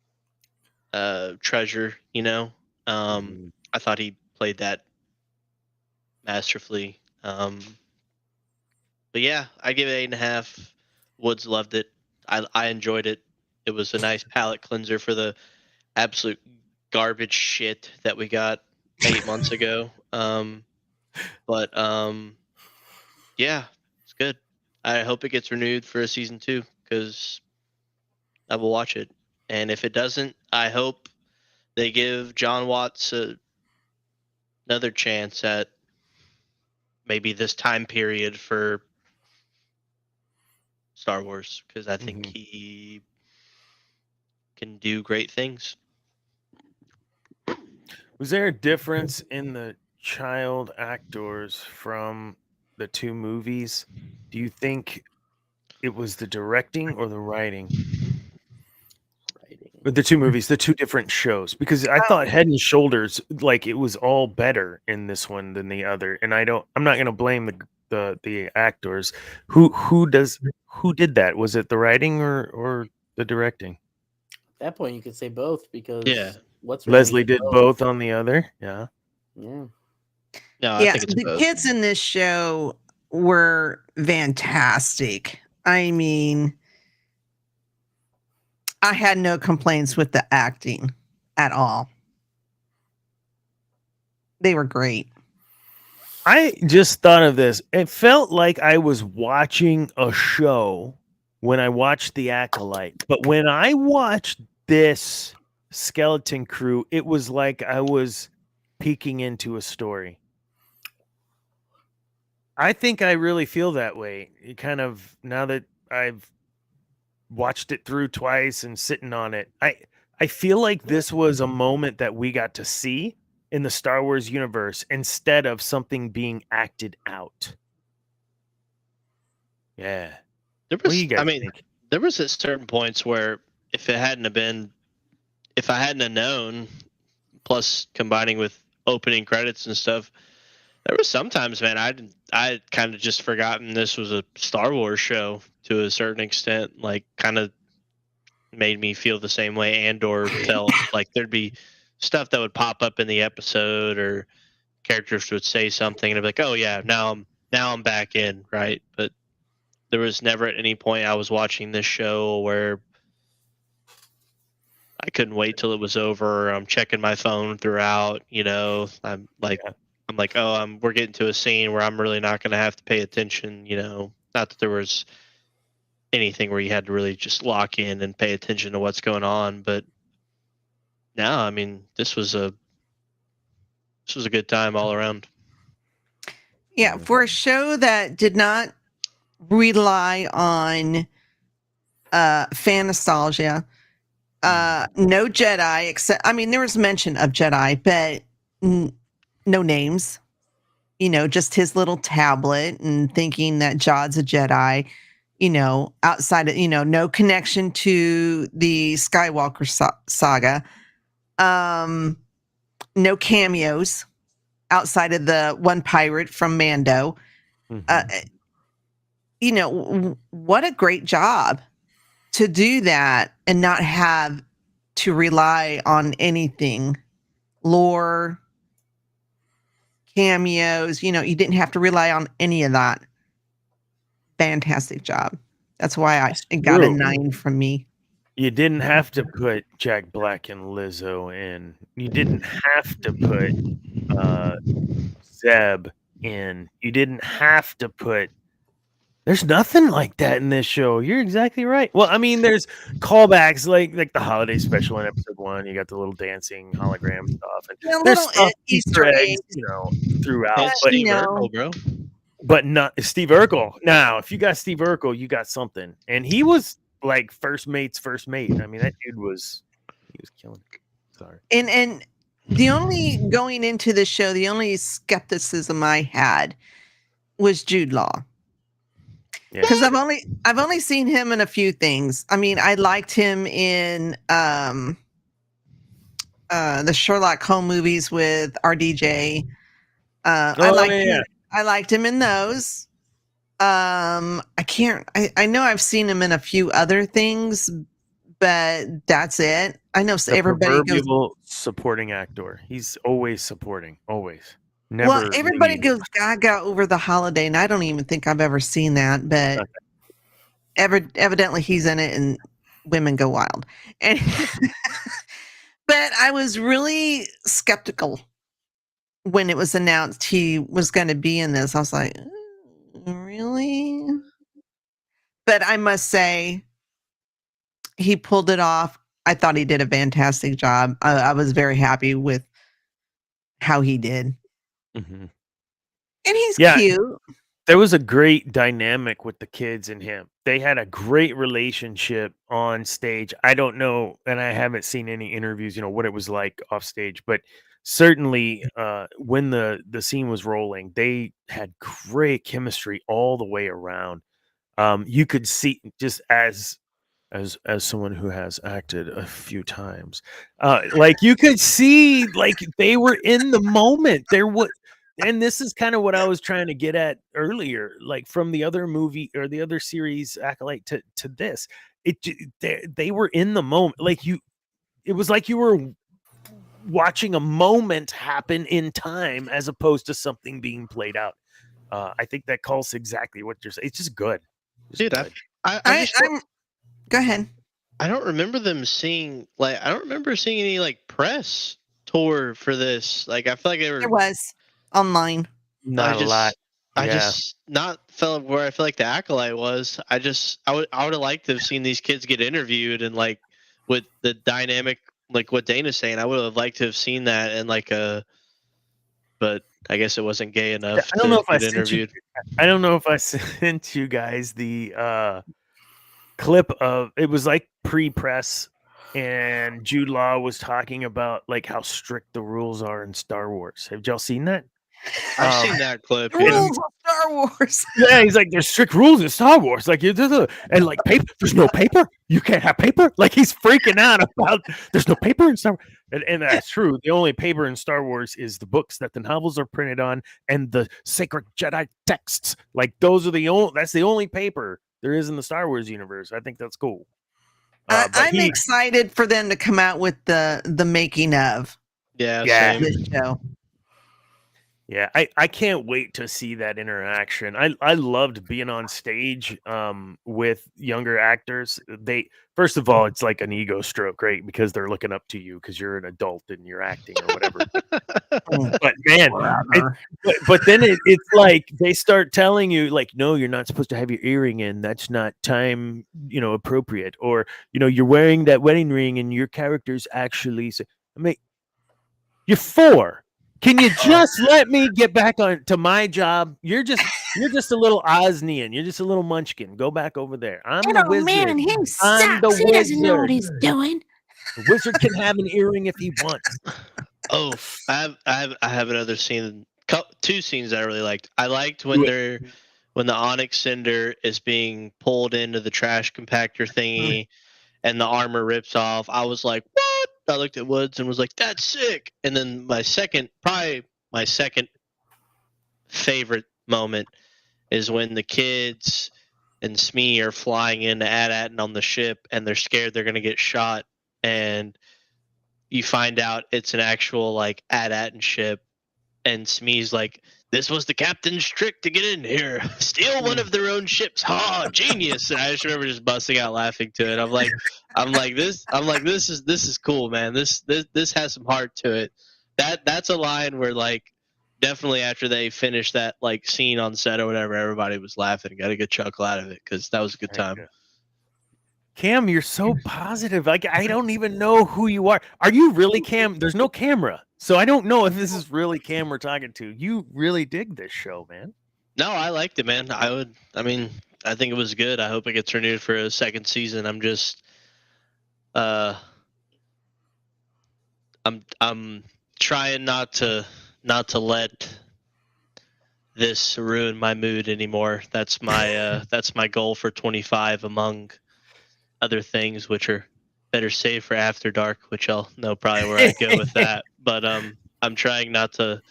treasure, you know. I thought he played that masterfully. But yeah, I give it 8.5. Woods loved it. I enjoyed it. It was a nice palate cleanser for the absolute garbage shit that we got 8 months ago. But yeah, it's good. I hope it gets renewed for a season 2 because I will watch it. And if it doesn't, I hope they give John Watts another chance at maybe this time period for Star Wars because I think he can do great things.
Was there a difference in the child actors from the 2 movies? Do you think it was the directing or the writing? But the 2 movies, the 2 different shows, because I thought Head and Shoulders, like it was all better in this one than the other, and I'm not going to blame the actors. Who did that? Was it the writing or the directing?
At that point, you could say both because
Leslie did both on the other. Yeah.
No,
I think it's the kids in this show were fantastic. I mean, I had no complaints with the acting at all. They were great.
I just thought of this. It felt like I was watching a show when I watched The Acolyte, but when I watched this Skeleton Crew, it was like I was peeking into a story. I think I really feel that way. It kind of, now that I've watched it through twice and sitting on it, I feel like this was a moment that we got to see in the Star Wars universe instead of something being acted out. Yeah.
There
What do
was,
you guys think?
there was at certain points where if I hadn't have known, plus combining with opening credits and stuff, there was sometimes, man, I kind of just forgotten this was a Star Wars show to a certain extent. Like, kind of made me feel the same way Andor felt. Like there'd be stuff that would pop up in the episode, or characters would say something, and I'd be like, "Oh yeah, now I'm back in," right? But there was never at any point I was watching this show where I couldn't wait till it was over. Or I'm checking my phone throughout. I'm like, we're getting to a scene where I'm really not going to have to pay attention. Not that there was anything where you had to really just lock in and pay attention to what's going on, but no, I mean, this was a good time all around.
Yeah, for a show that did not rely on fan nostalgia, no Jedi, except, I mean, there was mention of Jedi, but no names. Just his little tablet and thinking that Jod's a Jedi, outside of, no connection to the Skywalker saga. No cameos outside of the one pirate from Mando. What a great job to do that and not have to rely on anything, lore, cameos. You didn't have to rely on any of that. Fantastic job. That's why it got a 9 from me.
You didn't have to put Jack Black and Lizzo in. You didn't have to put Zeb in. You didn't have to put. There's nothing like that in this show. You're exactly right. Well, I mean, there's callbacks like the holiday special in episode 1. You got the little dancing hologram stuff, and there's stuff, Easter eggs, throughout.
But Steve Urkel, bro.
But not Steve Urkel. Now, if you got Steve Urkel, you got something, and he was like first mate's first mate. I mean, that dude was killing it. Sorry.
And the only going into the show, the only skepticism I had was Jude Law. Because I've only seen him in a few things. I mean, I liked him in the Sherlock Holmes movies with RDJ. I liked him in those. I know I've seen him in a few other things, but that's it. I know everybody goes
supporting actor. He's always supporting, always. Never
well, everybody goes gaga over the holiday, and I don't even think I've ever seen that, but evidently he's in it, and women go wild. And but I was really skeptical when it was announced he was going to be in this. I was like, really? But I must say, he pulled it off. I thought he did a fantastic job. I was very happy with how he did.
Mm-hmm.
And he's cute.
There was a great dynamic with the kids and him. They had a great relationship on stage. I don't know, and I haven't seen any interviews, what it was like off stage, but certainly when the scene was rolling, they had great chemistry all the way around. You could see, just as someone who has acted a few times, like you could see, like they were in the moment. And this is kind of what I was trying to get at earlier, like from the other movie or the other series Acolyte to this. They were in the moment. It was like you were watching a moment happen in time as opposed to something being played out. I think that calls exactly what you're saying. It's just good.
Dude,
good.
Go ahead.
I don't remember them seeing I don't remember seeing any press tour for this. I feel like
There was online.
Not a lot.
I just not felt where I feel like the Acolyte was. I would have liked to have seen these kids get interviewed and with the dynamic, like what Dana's saying. I would have liked to have seen that in a but I guess it wasn't gay enough
I don't know
to
if I
get
sent you.
interviewed.
I don't know if I sent you guys the clip of it was like pre-press, and Jude Law was talking about like how strict the rules are in Star Wars. Have y'all seen that?
I've seen that clip.
The
Yeah.
rules of Star Wars.
Yeah, he's like, there's strict rules in Star Wars. Like, and like paper, there's no paper. You can't have paper. Like, he's freaking out about there's no paper in Star Wars. And that's true. The only paper in Star Wars is the books that the novels are printed on and the sacred Jedi texts. Like, those are that's the only paper there is in the Star Wars universe. I think that's cool.
I'm excited for them to come out with the making of
Yeah. Same.
this show.
Yeah, I can't wait to see that interaction. I loved being on stage with younger actors. They first of all, it's like an ego stroke, right? Because they're looking up to you because you're an adult and you're acting or whatever. But man, but then it's like they start telling you like, no, you're not supposed to have your earring in. That's not time, appropriate. Or you're wearing that wedding ring and your character's actually. I mean, you're 4. Can you just let me get back on to my job? You're just a little Osnian. You're just a little munchkin. Go back over there. I'm the wizard.
Man, he
I'm
sucks.
the
He doesn't know what
wizard.
he's doing.
The wizard can have an earring if he wants.
Oh, I have another scene. 2 scenes I really liked. I liked when the Onyx Cinder is being pulled into the trash compactor thingy, and the armor rips off. I was like, what? I looked at Woods and was like, that's sick. And then my second favorite moment is when the kids and Smee are flying into AT-AT on the ship, and they're scared they're going to get shot. And you find out it's an actual like AT-AT ship. And Smee's like, this was the captain's trick to get in here. Steal one of their own ships. Ha, genius. And I just remember just busting out laughing to it. I'm like, this is cool, man. This has some heart to it. That's a line where like definitely after they finished that like scene on set or whatever, everybody was laughing and got a good chuckle out of it because that was a good time.
Cam, you're so positive. Like I don't even know who you are. Are you really Cam? There's no camera. So I don't know if this is really Cam we're talking to. You really dig this show, man.
No, I liked it, man. I think it was good. I hope it gets renewed for a second season. I'm just I'm trying not to let this ruin my mood anymore. That's my goal for 25 among other things which are better saved for after dark, which I'll know probably where I go with that. But I'm trying not to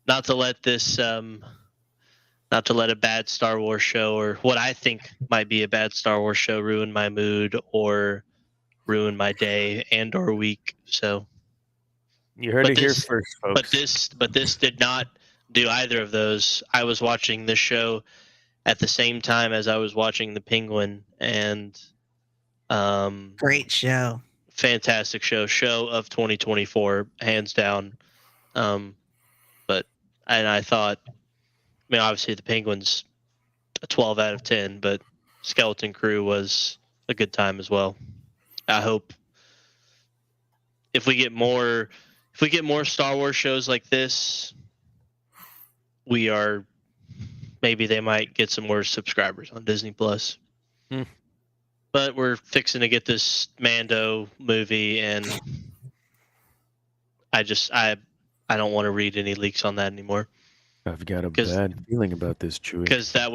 let this not to let a bad Star Wars show or what I think might be a bad Star Wars show ruin my mood or ruin my day and or week. So
you heard it here first, folks.
But this did not do either of those. I was watching this show at the same time as I was watching The Penguin, and
great show.
Fantastic show of 2024, hands down. I thought, obviously The Penguin's a 12 out of 10, but Skeleton Crew was a good time as well. I hope if we get more Star Wars shows like this, maybe they might get some more subscribers on Disney Plus. But we're fixing to get this Mando movie, and I don't want to read any leaks on that anymore.
I've got a bad feeling about this, Chewie.
Because that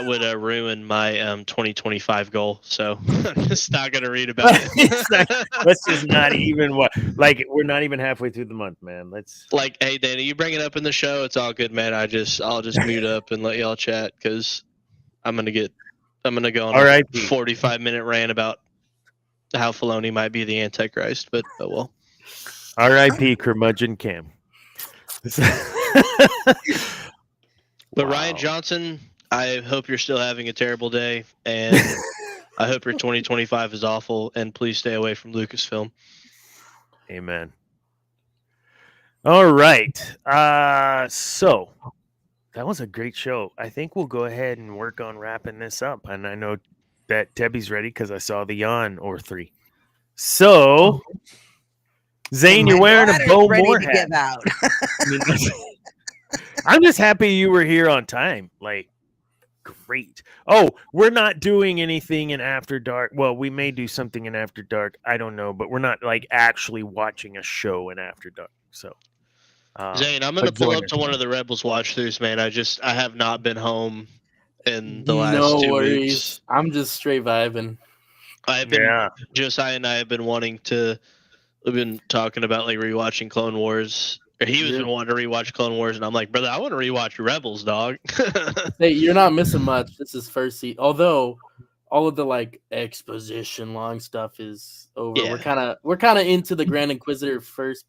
would ruin my 2025 goal. So I'm just not gonna read about it.
Let's just not even we're not even halfway through the month, man. Let's
hey Danny, you bring it up in the show. It's all good, man. I'll just mute up and let y'all chat because I'm gonna go on a 45-minute rant about how Filoni might be the Antichrist. But oh well.
R.I.P. Curmudgeon Cam.
But wow. Ryan Johnson, I hope you're still having a terrible day, and I hope your 2025 is awful, and please stay away from Lucasfilm.
Amen. All right. So that was a great show. I think we'll go ahead and work on wrapping this up. And I know that Debbie's ready because I saw the yawn or 3. So Zane,
And
you're
my
wearing a
bladder's
Bo
ready
Moore
to
hat.
give out.
I mean, I'm just happy you were here on time. Like, great. Oh, we're not doing anything in After Dark. Well, we may do something in After Dark. I don't know, but we're not like actually watching a show in After Dark. So,
Zane, I'm gonna
but
pull
join
up
us.
to one of the Rebels watch throughs, man. I have not been home in the last
No
2
worries.
weeks.
I'm just straight vibing.
I've been
Yeah.
Josiah and I have been wanting to. We've been talking about like rewatching Clone Wars. Or he was
You're-
been wanting to rewatch Clone Wars, and I'm like, brother, I want to rewatch Rebels, dog.
Hey, you're not missing much. This is first season. Although all of the like exposition long stuff is over.
Yeah.
We're kind of into the Grand Inquisitor first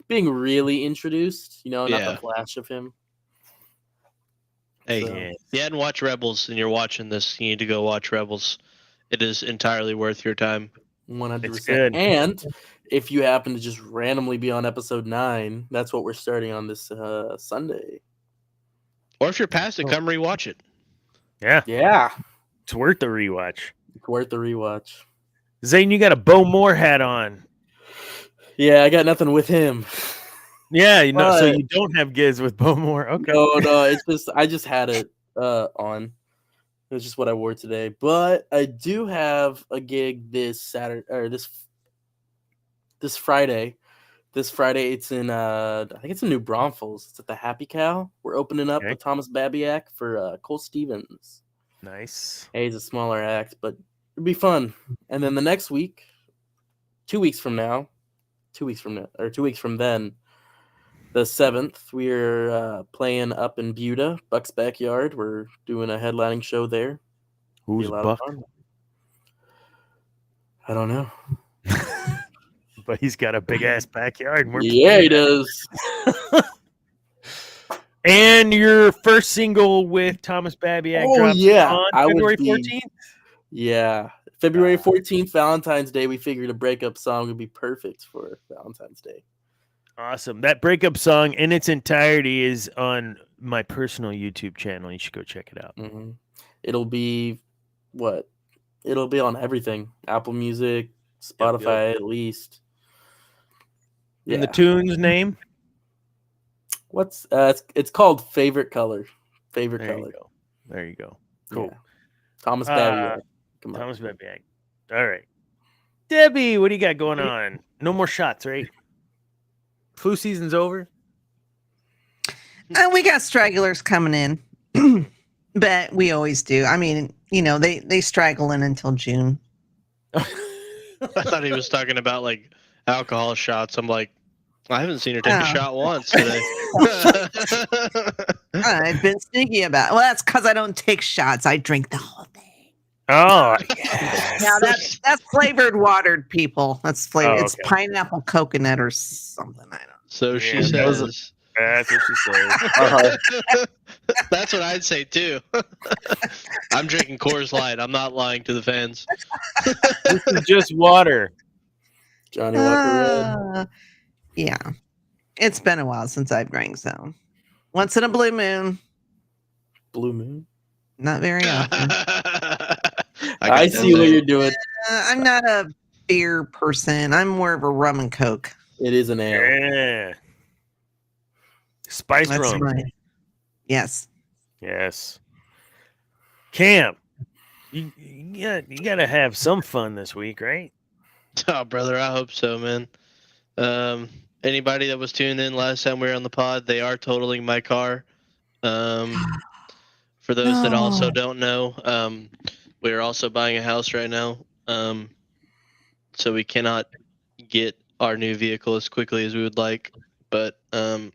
being really introduced, not
Yeah.
the flash of him.
Hey,
So-
if you hadn't watched Rebels and you're watching this, you need to go watch Rebels. It is entirely worth your time.
100%.
It's good.
And if you happen to just randomly be on episode 9, that's what we're starting on this Sunday.
Or if you're past it, come rewatch it.
Yeah.
Yeah,
It's worth the rewatch.
it's worth the rewatch.
Zane, you got a Bo Moore hat on.
Yeah, I got nothing with him.
Yeah, so
But-
you don't have Giz with Bo Moore. Okay.
No, it's just I just had it on. It was just what I wore today. But I do have a gig this Saturday or this Friday. This Friday it's in I think it's in New Braunfels. It's at the Happy Cow. We're opening up
Okay.
with Thomas Babiak for Cole Stevens.
Nice.
Hey, he's a smaller act, but it'd be fun. And then the next week, 2 weeks from then, the 7th, we're playing up in Buda, Buck's backyard. We're doing a headlining show there. Be
Who's
a lot
Buck?
of fun. I don't know.
But he's got a big ass backyard. And
Yeah, he does.
And your first single with Thomas Babiak
Oh,
drops
yeah.
on
I would
February
be-
14th.
Yeah. February 14th, Valentine's Day. We figured a breakup song would be perfect for Valentine's Day.
Awesome. That breakup song in its entirety is on my personal YouTube channel. You should go check it out.
hmm It'll be what? It'll be on everything. Apple Music, Spotify at least.
And the tune's name?
What's it's called Favorite Color. Favorite
There
Color.
you go. There you go. Cool.
Yeah. Thomas Babiak. Come on.
Thomas Babiak. All right. Debbie, what do you got going on? No more shots, right? Flu season's over.
We got stragglers coming in, but we always do. I mean, they straggle in until June.
I thought he was talking about like alcohol shots. I'm like, I haven't seen her take a
Oh.
shot once today.
I've been sneaky about it. Well, that's because I don't take shots. I drink the whole thing.
Oh,
Now that's flavored watered, people. That's flavored.
Oh,
It's
okay.
pineapple coconut or something. I don't.
So she
Yeah, those are-
says.
that's what she says.
Uh-huh.
That's what I'd say too. I'm drinking Coors Light. I'm not lying to the fans.
This is just water.
Johnny Walker Red.
Yeah, it's been a while since I've drank. So once in a blue moon,
Blue Moon.
not very often.
I see what you're doing.
I'm not a beer person. I'm more of a rum and coke.
It is an ale.
Yeah. Spice
That's
rum.
right. Yes.
Yes. Cam, you gotta have some fun this week, right?
Oh, brother, I hope so, man. Anybody that was tuned in last time we were on the pod, they are totaling my car. For those that also
No.
don't know, we are also buying a house right now. So we cannot get our new vehicle as quickly as we would like. But
Can't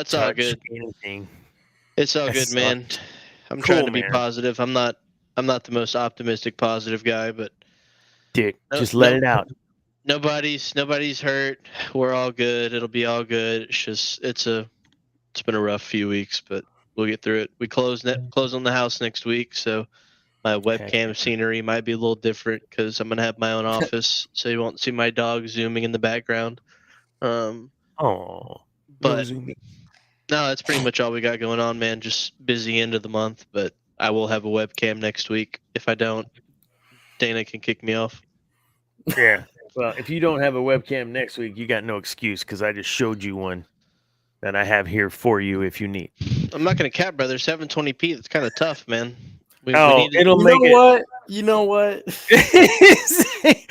it's all
touch
good.
anything.
it's all
That
good, man.
sucks.
I'm
Cool,
trying to be
man.
positive. I'm not the most optimistic positive guy, but
Dick,
No,
just let
no.
it out.
nobody's hurt. We're all good. It'll be all good. It's just it's been a rough few weeks, but we'll get through it. We close on the house next week, so my webcam scenery might be a little different because I'm gonna have my own office, so you won't see my dog zooming in the background.
Oh,
But no, that's pretty much all we got going on, man. Just busy end of the month, but I will have a webcam next week. If I don't, Dana can kick me off.
yeah. Well, if you don't have a webcam next week, you got no excuse because I just showed you one that I have here for you if you need.
I'm not gonna cap, brother. 720p. That's kind of tough, man. We
Oh,
need to-
it'll
You
make
know
it.
what? You know what?
Hey,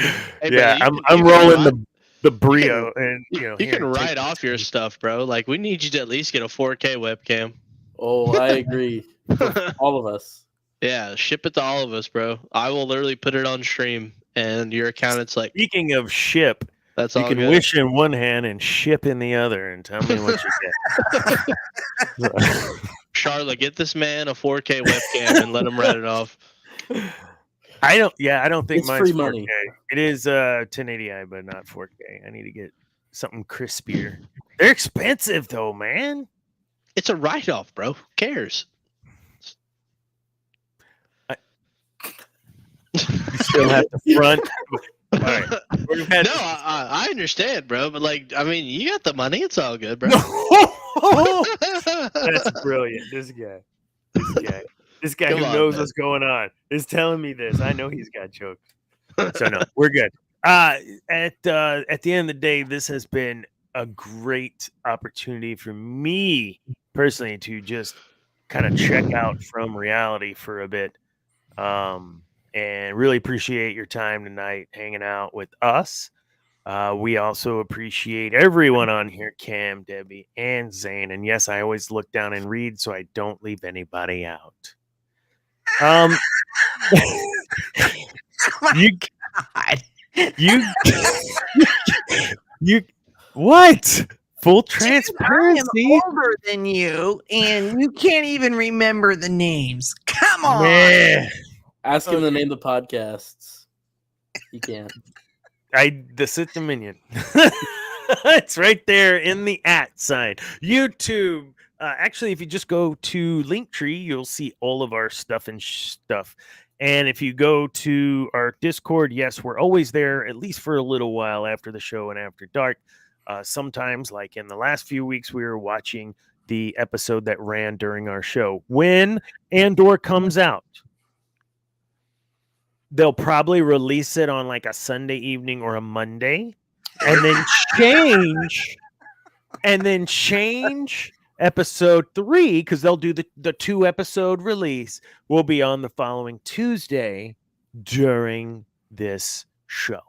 Yeah,
brother,
I'm
you can
rolling
ride-
the brio, and
you
here,
can
take
write off your
this.
stuff, bro. Like we need you to at least get a 4K webcam.
Oh, I agree. For all of us.
Yeah, ship it to all of us, bro. I will literally put it on stream, and your account. It's like
Speaking of ship,
that's
you
all
can
good.
wish in one hand and ship in the other, and tell me what you get.
Charlotte, get this man a 4K webcam and let him write it off.
I don't think
It's
mine's
free
4K.
money.
It is 1080i, but not 4K. I need to get something crispier. They're expensive though, man.
It's a write-off, bro. Who cares?
You still have to front. All right. We've had
No, I understand, bro. But like, I mean, you got the money. It's all good, bro.
That's brilliant. This guy
Come
who
on,
knows
man.
what's going on is telling me this. I know he's got jokes. So no, we're good. At the end of the day, this has been a great opportunity for me personally to just kind of check out from reality for a bit. And really appreciate your time tonight hanging out with us. We also appreciate everyone on here, Cam, Debbie, and Zane. And yes, I always look down and read so I don't leave anybody out. You what? Full
I
transparency.
am older than you, and you can't even remember the names. Come on.
Man.
Ask him to name the podcasts. He can't.
The Sith Dominion. It's right there in the @ sign. YouTube. Actually, if you just go to Linktree, you'll see all of our stuff and stuff. And if you go to our Discord, yes, we're always there, at least for a little while after the show and after dark. Sometimes, like in the last few weeks, we were watching the episode that ran during our show. When Andor comes out, they'll probably release it on like a Sunday evening or a Monday, and then change episode 3 because they'll do the 2-episode release will be on the following Tuesday during this show.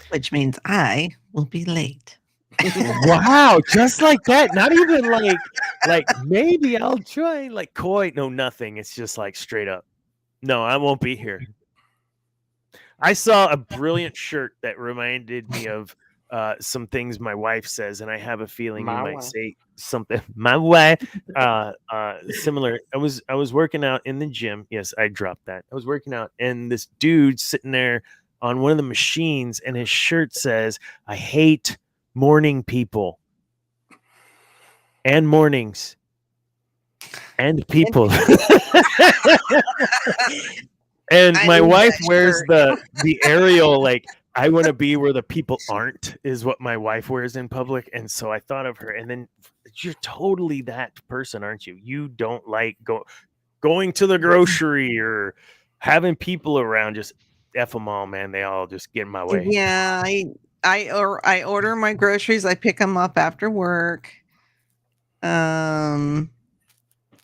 Which means I will be late.
Wow, just like that. Not even like maybe I'll join. Like coy, no, nothing. It's just like straight up. No, I won't be here. I saw a brilliant shirt that reminded me of some things my wife says, and I have a feeling you might say something. My wife, similar. I was working out in the gym. Yes, I dropped that. I was working out, and this dude sitting there on one of the machines, and his shirt says, "I hate morning people and mornings and people." And
I
my
need
wife
that
wears
shirt.
the Ariel, like, I want to be where the people aren't, is what my wife wears in public. And so I thought of her. And then you're totally that person, aren't you? You don't like going to the grocery or having people around. Just F them all, man. They all just get in my way.
Yeah, I order my groceries. I pick them up after work. Yeah,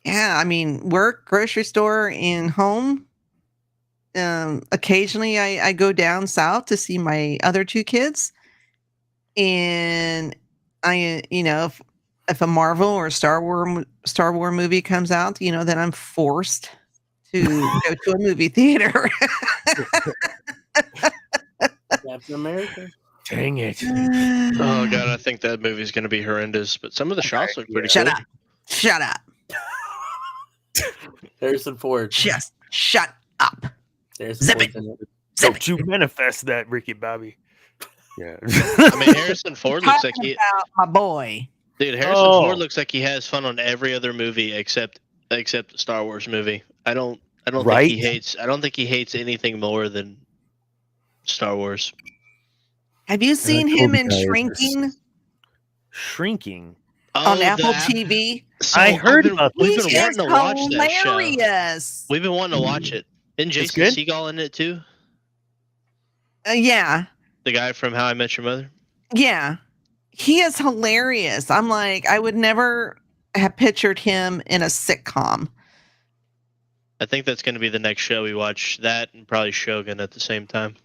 I mean, work, grocery store, and home. Occasionally I go down south to see my other 2 kids, and I, if a Marvel or Star Wars movie comes out, then I'm forced to go to a movie theater.
Captain America.
Dang it.
Oh god, I think that movie's gonna be horrendous. But some of the shots look pretty
Shut
cool.
up. Shut up.
Harrison Ford.
Just shut up.
Harrison
Zip
Ford's
it.
in it.
Don't you manifest that, Ricky Bobby. Yeah.
I mean, Harrison Ford looks like
Talking
he,
about my boy.
dude. Harrison Ford looks like he has fun on every other movie except the Star Wars movie. I don't
Right?
think he hates. I don't think he hates anything more than Star Wars.
Have you seen
told
him
you
in
guys this.
Shrinking
Shrinking.
on
Oh,
Apple
the-
TV?
So
I heard about
We've
He
been
is
wanting to watch that show.
hilarious.
We've been wanting to watch it. Isn't
It's
Jason
good?
Segel in it too?
Yeah.
the guy from How I Met Your Mother.
Yeah. He is hilarious. I'm like, I would never have pictured him in a sitcom.
I think that's going to be the next show we watch. That and probably Shogun at the same time.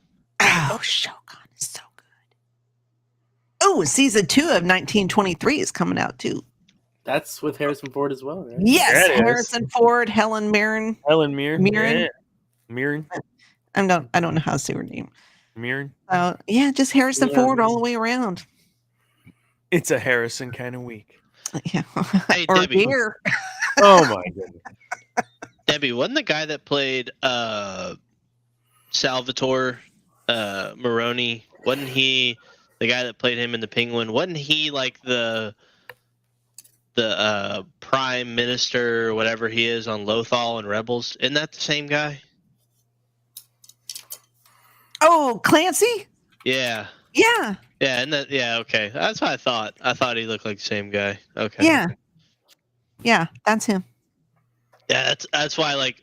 Oh, Shogun is so good. Oh, season 2 of 1923 is coming out too.
That's with Harrison Ford as well, right?
Yes,
Yeah, it is.
Harrison Ford, Helen Mirren.
Helen Mirren.
Mirren?
Yeah. Mirren.
I don't know how to say her name.
Mirren.
Yeah, just Harrison
Yeah.
Ford all the way around.
It's a Harrison kind of week.
Yeah.
Hey,
Or
Debbie.
dear.
Oh my goodness.
Debbie, wasn't the guy that played Salvatore Moroni? Wasn't he the guy that played him in The Penguin? Wasn't he like the prime minister or whatever he is on Lothal and Rebels? Isn't that the same guy?
Oh, Clancy?
Yeah.
Yeah.
Yeah, and that, yeah, okay. That's what I thought. I thought he looked like the same guy. Okay.
Yeah. Yeah, that's him.
Yeah, that's why, like,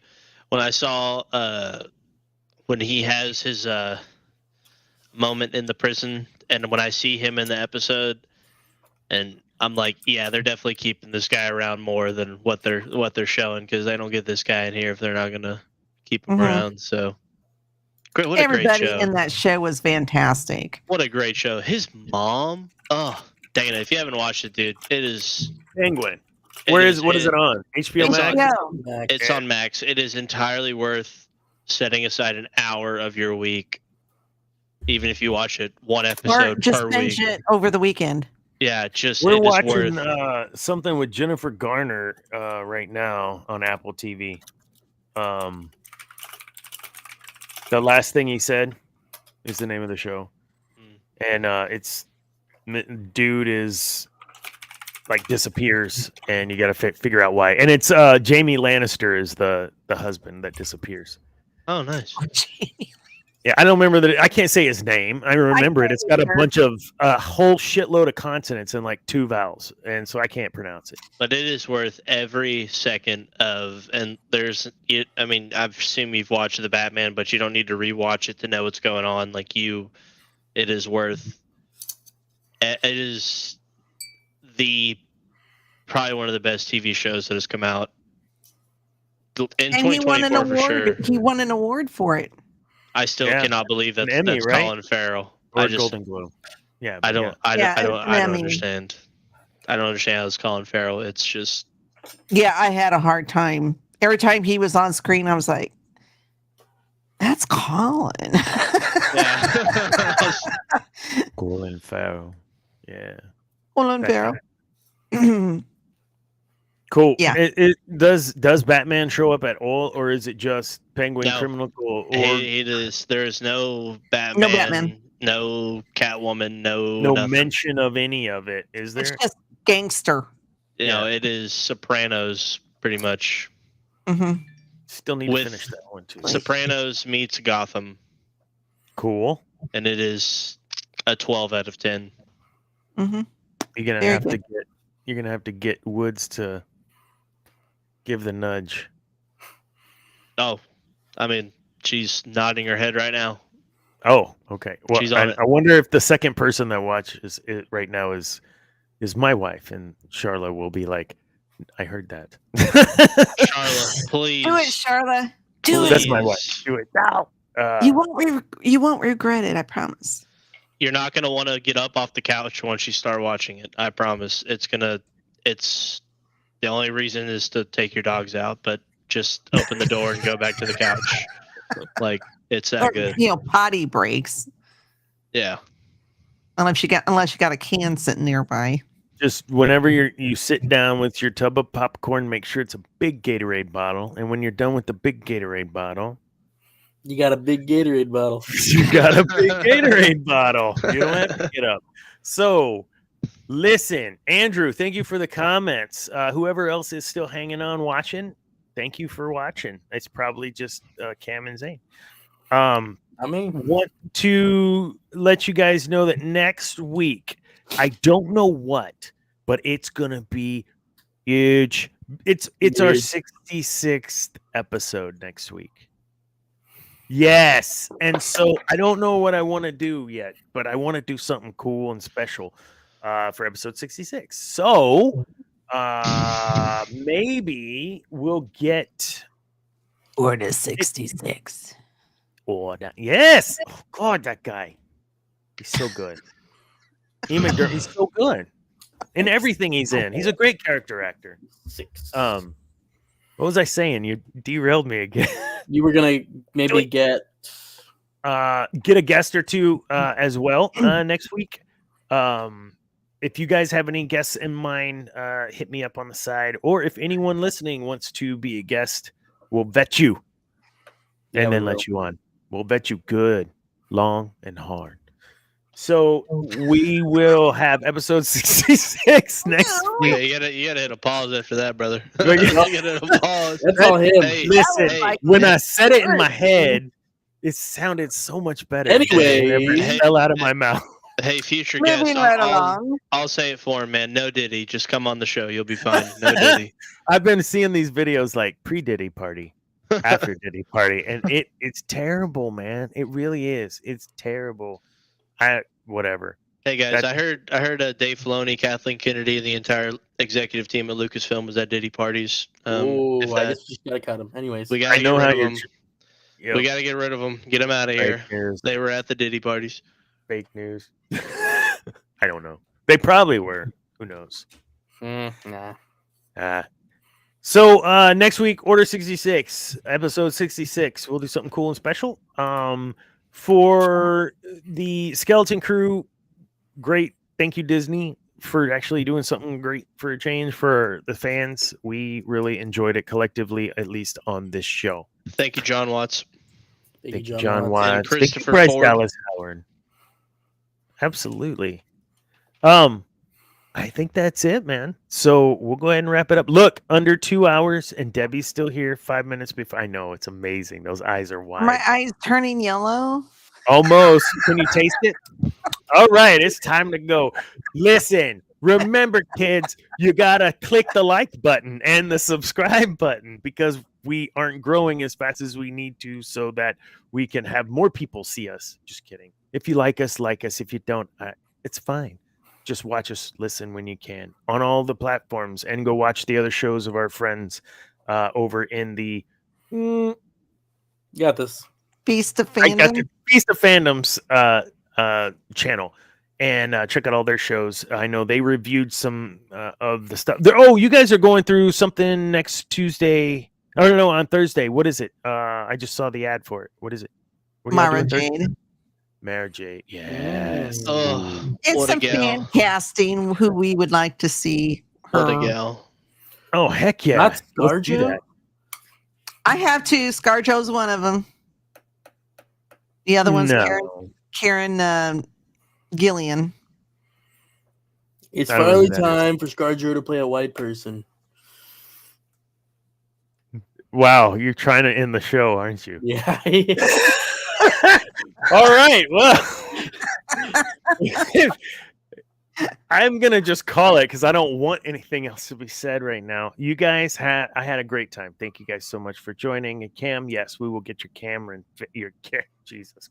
when I saw when he has his moment in the prison, and when I see him in the episode, and I'm like, yeah, they're definitely keeping this guy around more than what they're showing, because they don't get this guy in here if they're not gonna keep him
Mhm.
around. So, great, what a great
Everybody
show!
in that show was fantastic.
What a great show! His mom, oh dang it! If you haven't watched it, dude, it is.
Penguin.
it
What is it on? HBO
It's
Max?
on-
Yeah.
Max.
It's on Max. It is entirely worth setting aside an hour of your week, even if you watch it one
Or
episode
just
per
binge
week.
it over the weekend.
Yeah, just
We're
it is
watching
worth.
something with Jennifer Garner right now on Apple TV. The Last Thing He Said is the name of the show, and it's dude is like disappears, and you got to figure out why. And it's Jamie Lannister is the husband that disappears.
Oh, nice.
Yeah, I don't remember that. I can't say his name. I remember it. It's got a
either.
bunch of whole shitload of consonants and like 2 vowels, and so I can't pronounce it.
But it is worth every second of. And there's, I mean, I've assumed you've watched the Batman, but you don't need to rewatch it to know what's going on. Like it is worth. It is probably one of the best TV shows that has come out in
And he won
2024
an
for
award.
sure.
He won an award for it.
I still
Yeah.
cannot believe that's
Emmy, right?
Colin Farrell.
Or
I just
Golden Globe. Yeah,
I
but
don't I
Yeah,
don't
it's
I
an
don't
Emmy.
understand. I don't understand how it's Colin Farrell. It's just
Yeah, I had a hard time. Every time he was on screen, I was like, that's Colin.
yeah.
Colin Farrell. Yeah.
Colin
That's
Farrell.
Cool.
Yeah.
It does Batman show up at all, or is it just Penguin,
No.
Criminal, or
It is. There is no Batman,
Batman.
no Catwoman, no
no
nothing.
mention of any of it? Is
It's
there?
just gangster.
You know, it is Sopranos pretty much.
Hmm.
Still need to
with-
finish that one too.
Sopranos meets Gotham,
Cool.
and it is a 12 out of 10.
Hmm.
You're gonna
Very
have to
good.
get. You're gonna have to get Woods to give the nudge.
Oh, I mean, she's nodding her head right now.
Oh, okay. Well,
She's on it.
I wonder if the second person that watches it right now is my wife, and Charla will be like, "I heard that."
Charlotte, please.
Do it, Charla. Do
Please.
it.
That's my wife. Do it now.
You won't regret it. I promise.
You're not gonna want to get up off the couch once you start watching it. I promise. It's the only reason is to take your dogs out, but just open the door and go back to the couch. Like it's that
Or,
good.
potty breaks.
Yeah.
Unless you got a can sitting nearby.
Just whenever you sit down with your tub of popcorn, make sure it's a big Gatorade bottle, and when you're done with the big Gatorade bottle,
You got a big Gatorade bottle.
you got a big Gatorade bottle. You don't have to get up. So, listen, Andrew, thank you for the comments. Whoever else is still hanging on watching, thank you for watching. It's probably just Cam and Zane.
I mean,
Want to let you guys know that next week, I don't know what, but it's gonna be huge. It's our
Huge.
66th episode next week. Yes. And so I don't know what I want to do yet, but I want to do something cool and special for episode 66. So maybe we'll get
Order 66.
order. Yes. Oh God, that guy. He's so good. He's so good in everything he's in. He's a great character actor.
6.
What was I saying? You derailed me again.
You were gonna maybe get
a guest or two as well next week. If you guys have any guests in mind, hit me up on the side. Or if anyone listening wants to be a guest, we'll vet you and then let you on. We'll vet you good, long, and hard. So we will have episode 66 next week.
Yeah, you gotta hit a pause after that, brother.
You
You gotta hit a pause.
that's all him.
Hey,
Listen,
hey,
when I said it in my head, it sounded so much better.
Anyway,
it fell out of my mouth.
hey, future guest.
Moving right along.
I'll say it for him, man. No Diddy. Just come on the show. You'll be fine. No Diddy.
I've been seeing these videos like pre-Diddy party, after Diddy party, and it's terrible, man. It really is. It's terrible. Whatever.
Hey guys, I heard Dave Filoni, Kathleen Kennedy, and the entire executive team at Lucasfilm was at Diddy parties.
I guess you just gotta cut him. Anyways,
we gotta
I know
get
how
rid of
you're.
them.
Yep.
We gotta get rid of them. Get them out of here.
News.
They were at the Diddy parties.
Fake news. I don't know. They probably were. Who knows?
nah.
So next week, Order 66, episode 66. We'll do something cool and special. For the Skeleton Crew, great. Thank you, Disney, for actually doing something great for a change for the fans. We really enjoyed it collectively, at least on this show.
Thank you, John Watts.
Thank you, John
And
Watts. Thank you,
Christopher
Bryce
Ford.
Dallas Howard. Absolutely. I think that's it, man. So we'll go ahead and wrap it up. Look, under 2 hours, and Debbie's still here 5 minutes before. I know, it's amazing. Those eyes are wide.
My eyes turning yellow.
Almost. Can you taste it? All right, it's time to go. Listen, remember, kids, you gotta click the like button and the subscribe button because we aren't growing as fast as we need to so that we can have more people see us. Just kidding. If you like us, like us. If you don't, it's fine. Just watch us, listen when you can on all the platforms, and go watch the other shows of our friends over in the
Got this.
Feast of
I got
Fandom.
the Feast of Fandoms channel, and check out all their shows. I know they reviewed some of the stuff. You guys are going through something next Tuesday. Oh no, on Thursday. What is it? I just saw the ad for it. What is it? What are y'all
Mara
doing Thursday?
Jade.
Mara Jade. Yes.
Oh,
It's
what a
some fan
gal.
casting who we would like to see.
What a
her.
gal.
Oh heck yeah.
That's
Let's do
ScarJo?
that.
I have two. ScarJo's one of them. The other one's
No.
Karen Gillian.
It's
I don't know
finally
who that is.
time for ScarJo to play a white person.
Wow, you're trying to end the show, aren't you?
Yeah.
All right. Well, I'm gonna just call it because I don't want anything else to be said right now. You guys I had a great time. Thank you guys so much for joining. And Cam, yes, we will get your Cameron. Jesus.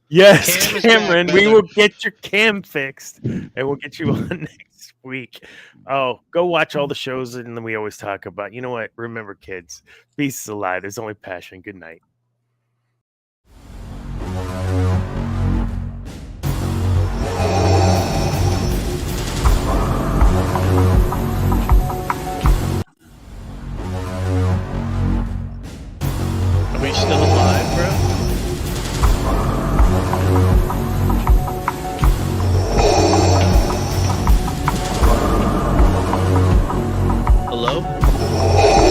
Yes,
Cam is
Cameron,
back,
we
brother.
will get your cam fixed, and we'll get you on next week. Oh, go watch all the shows, and then we always talk about. You know what? Remember, kids, peace is alive. There's only passion. Good night.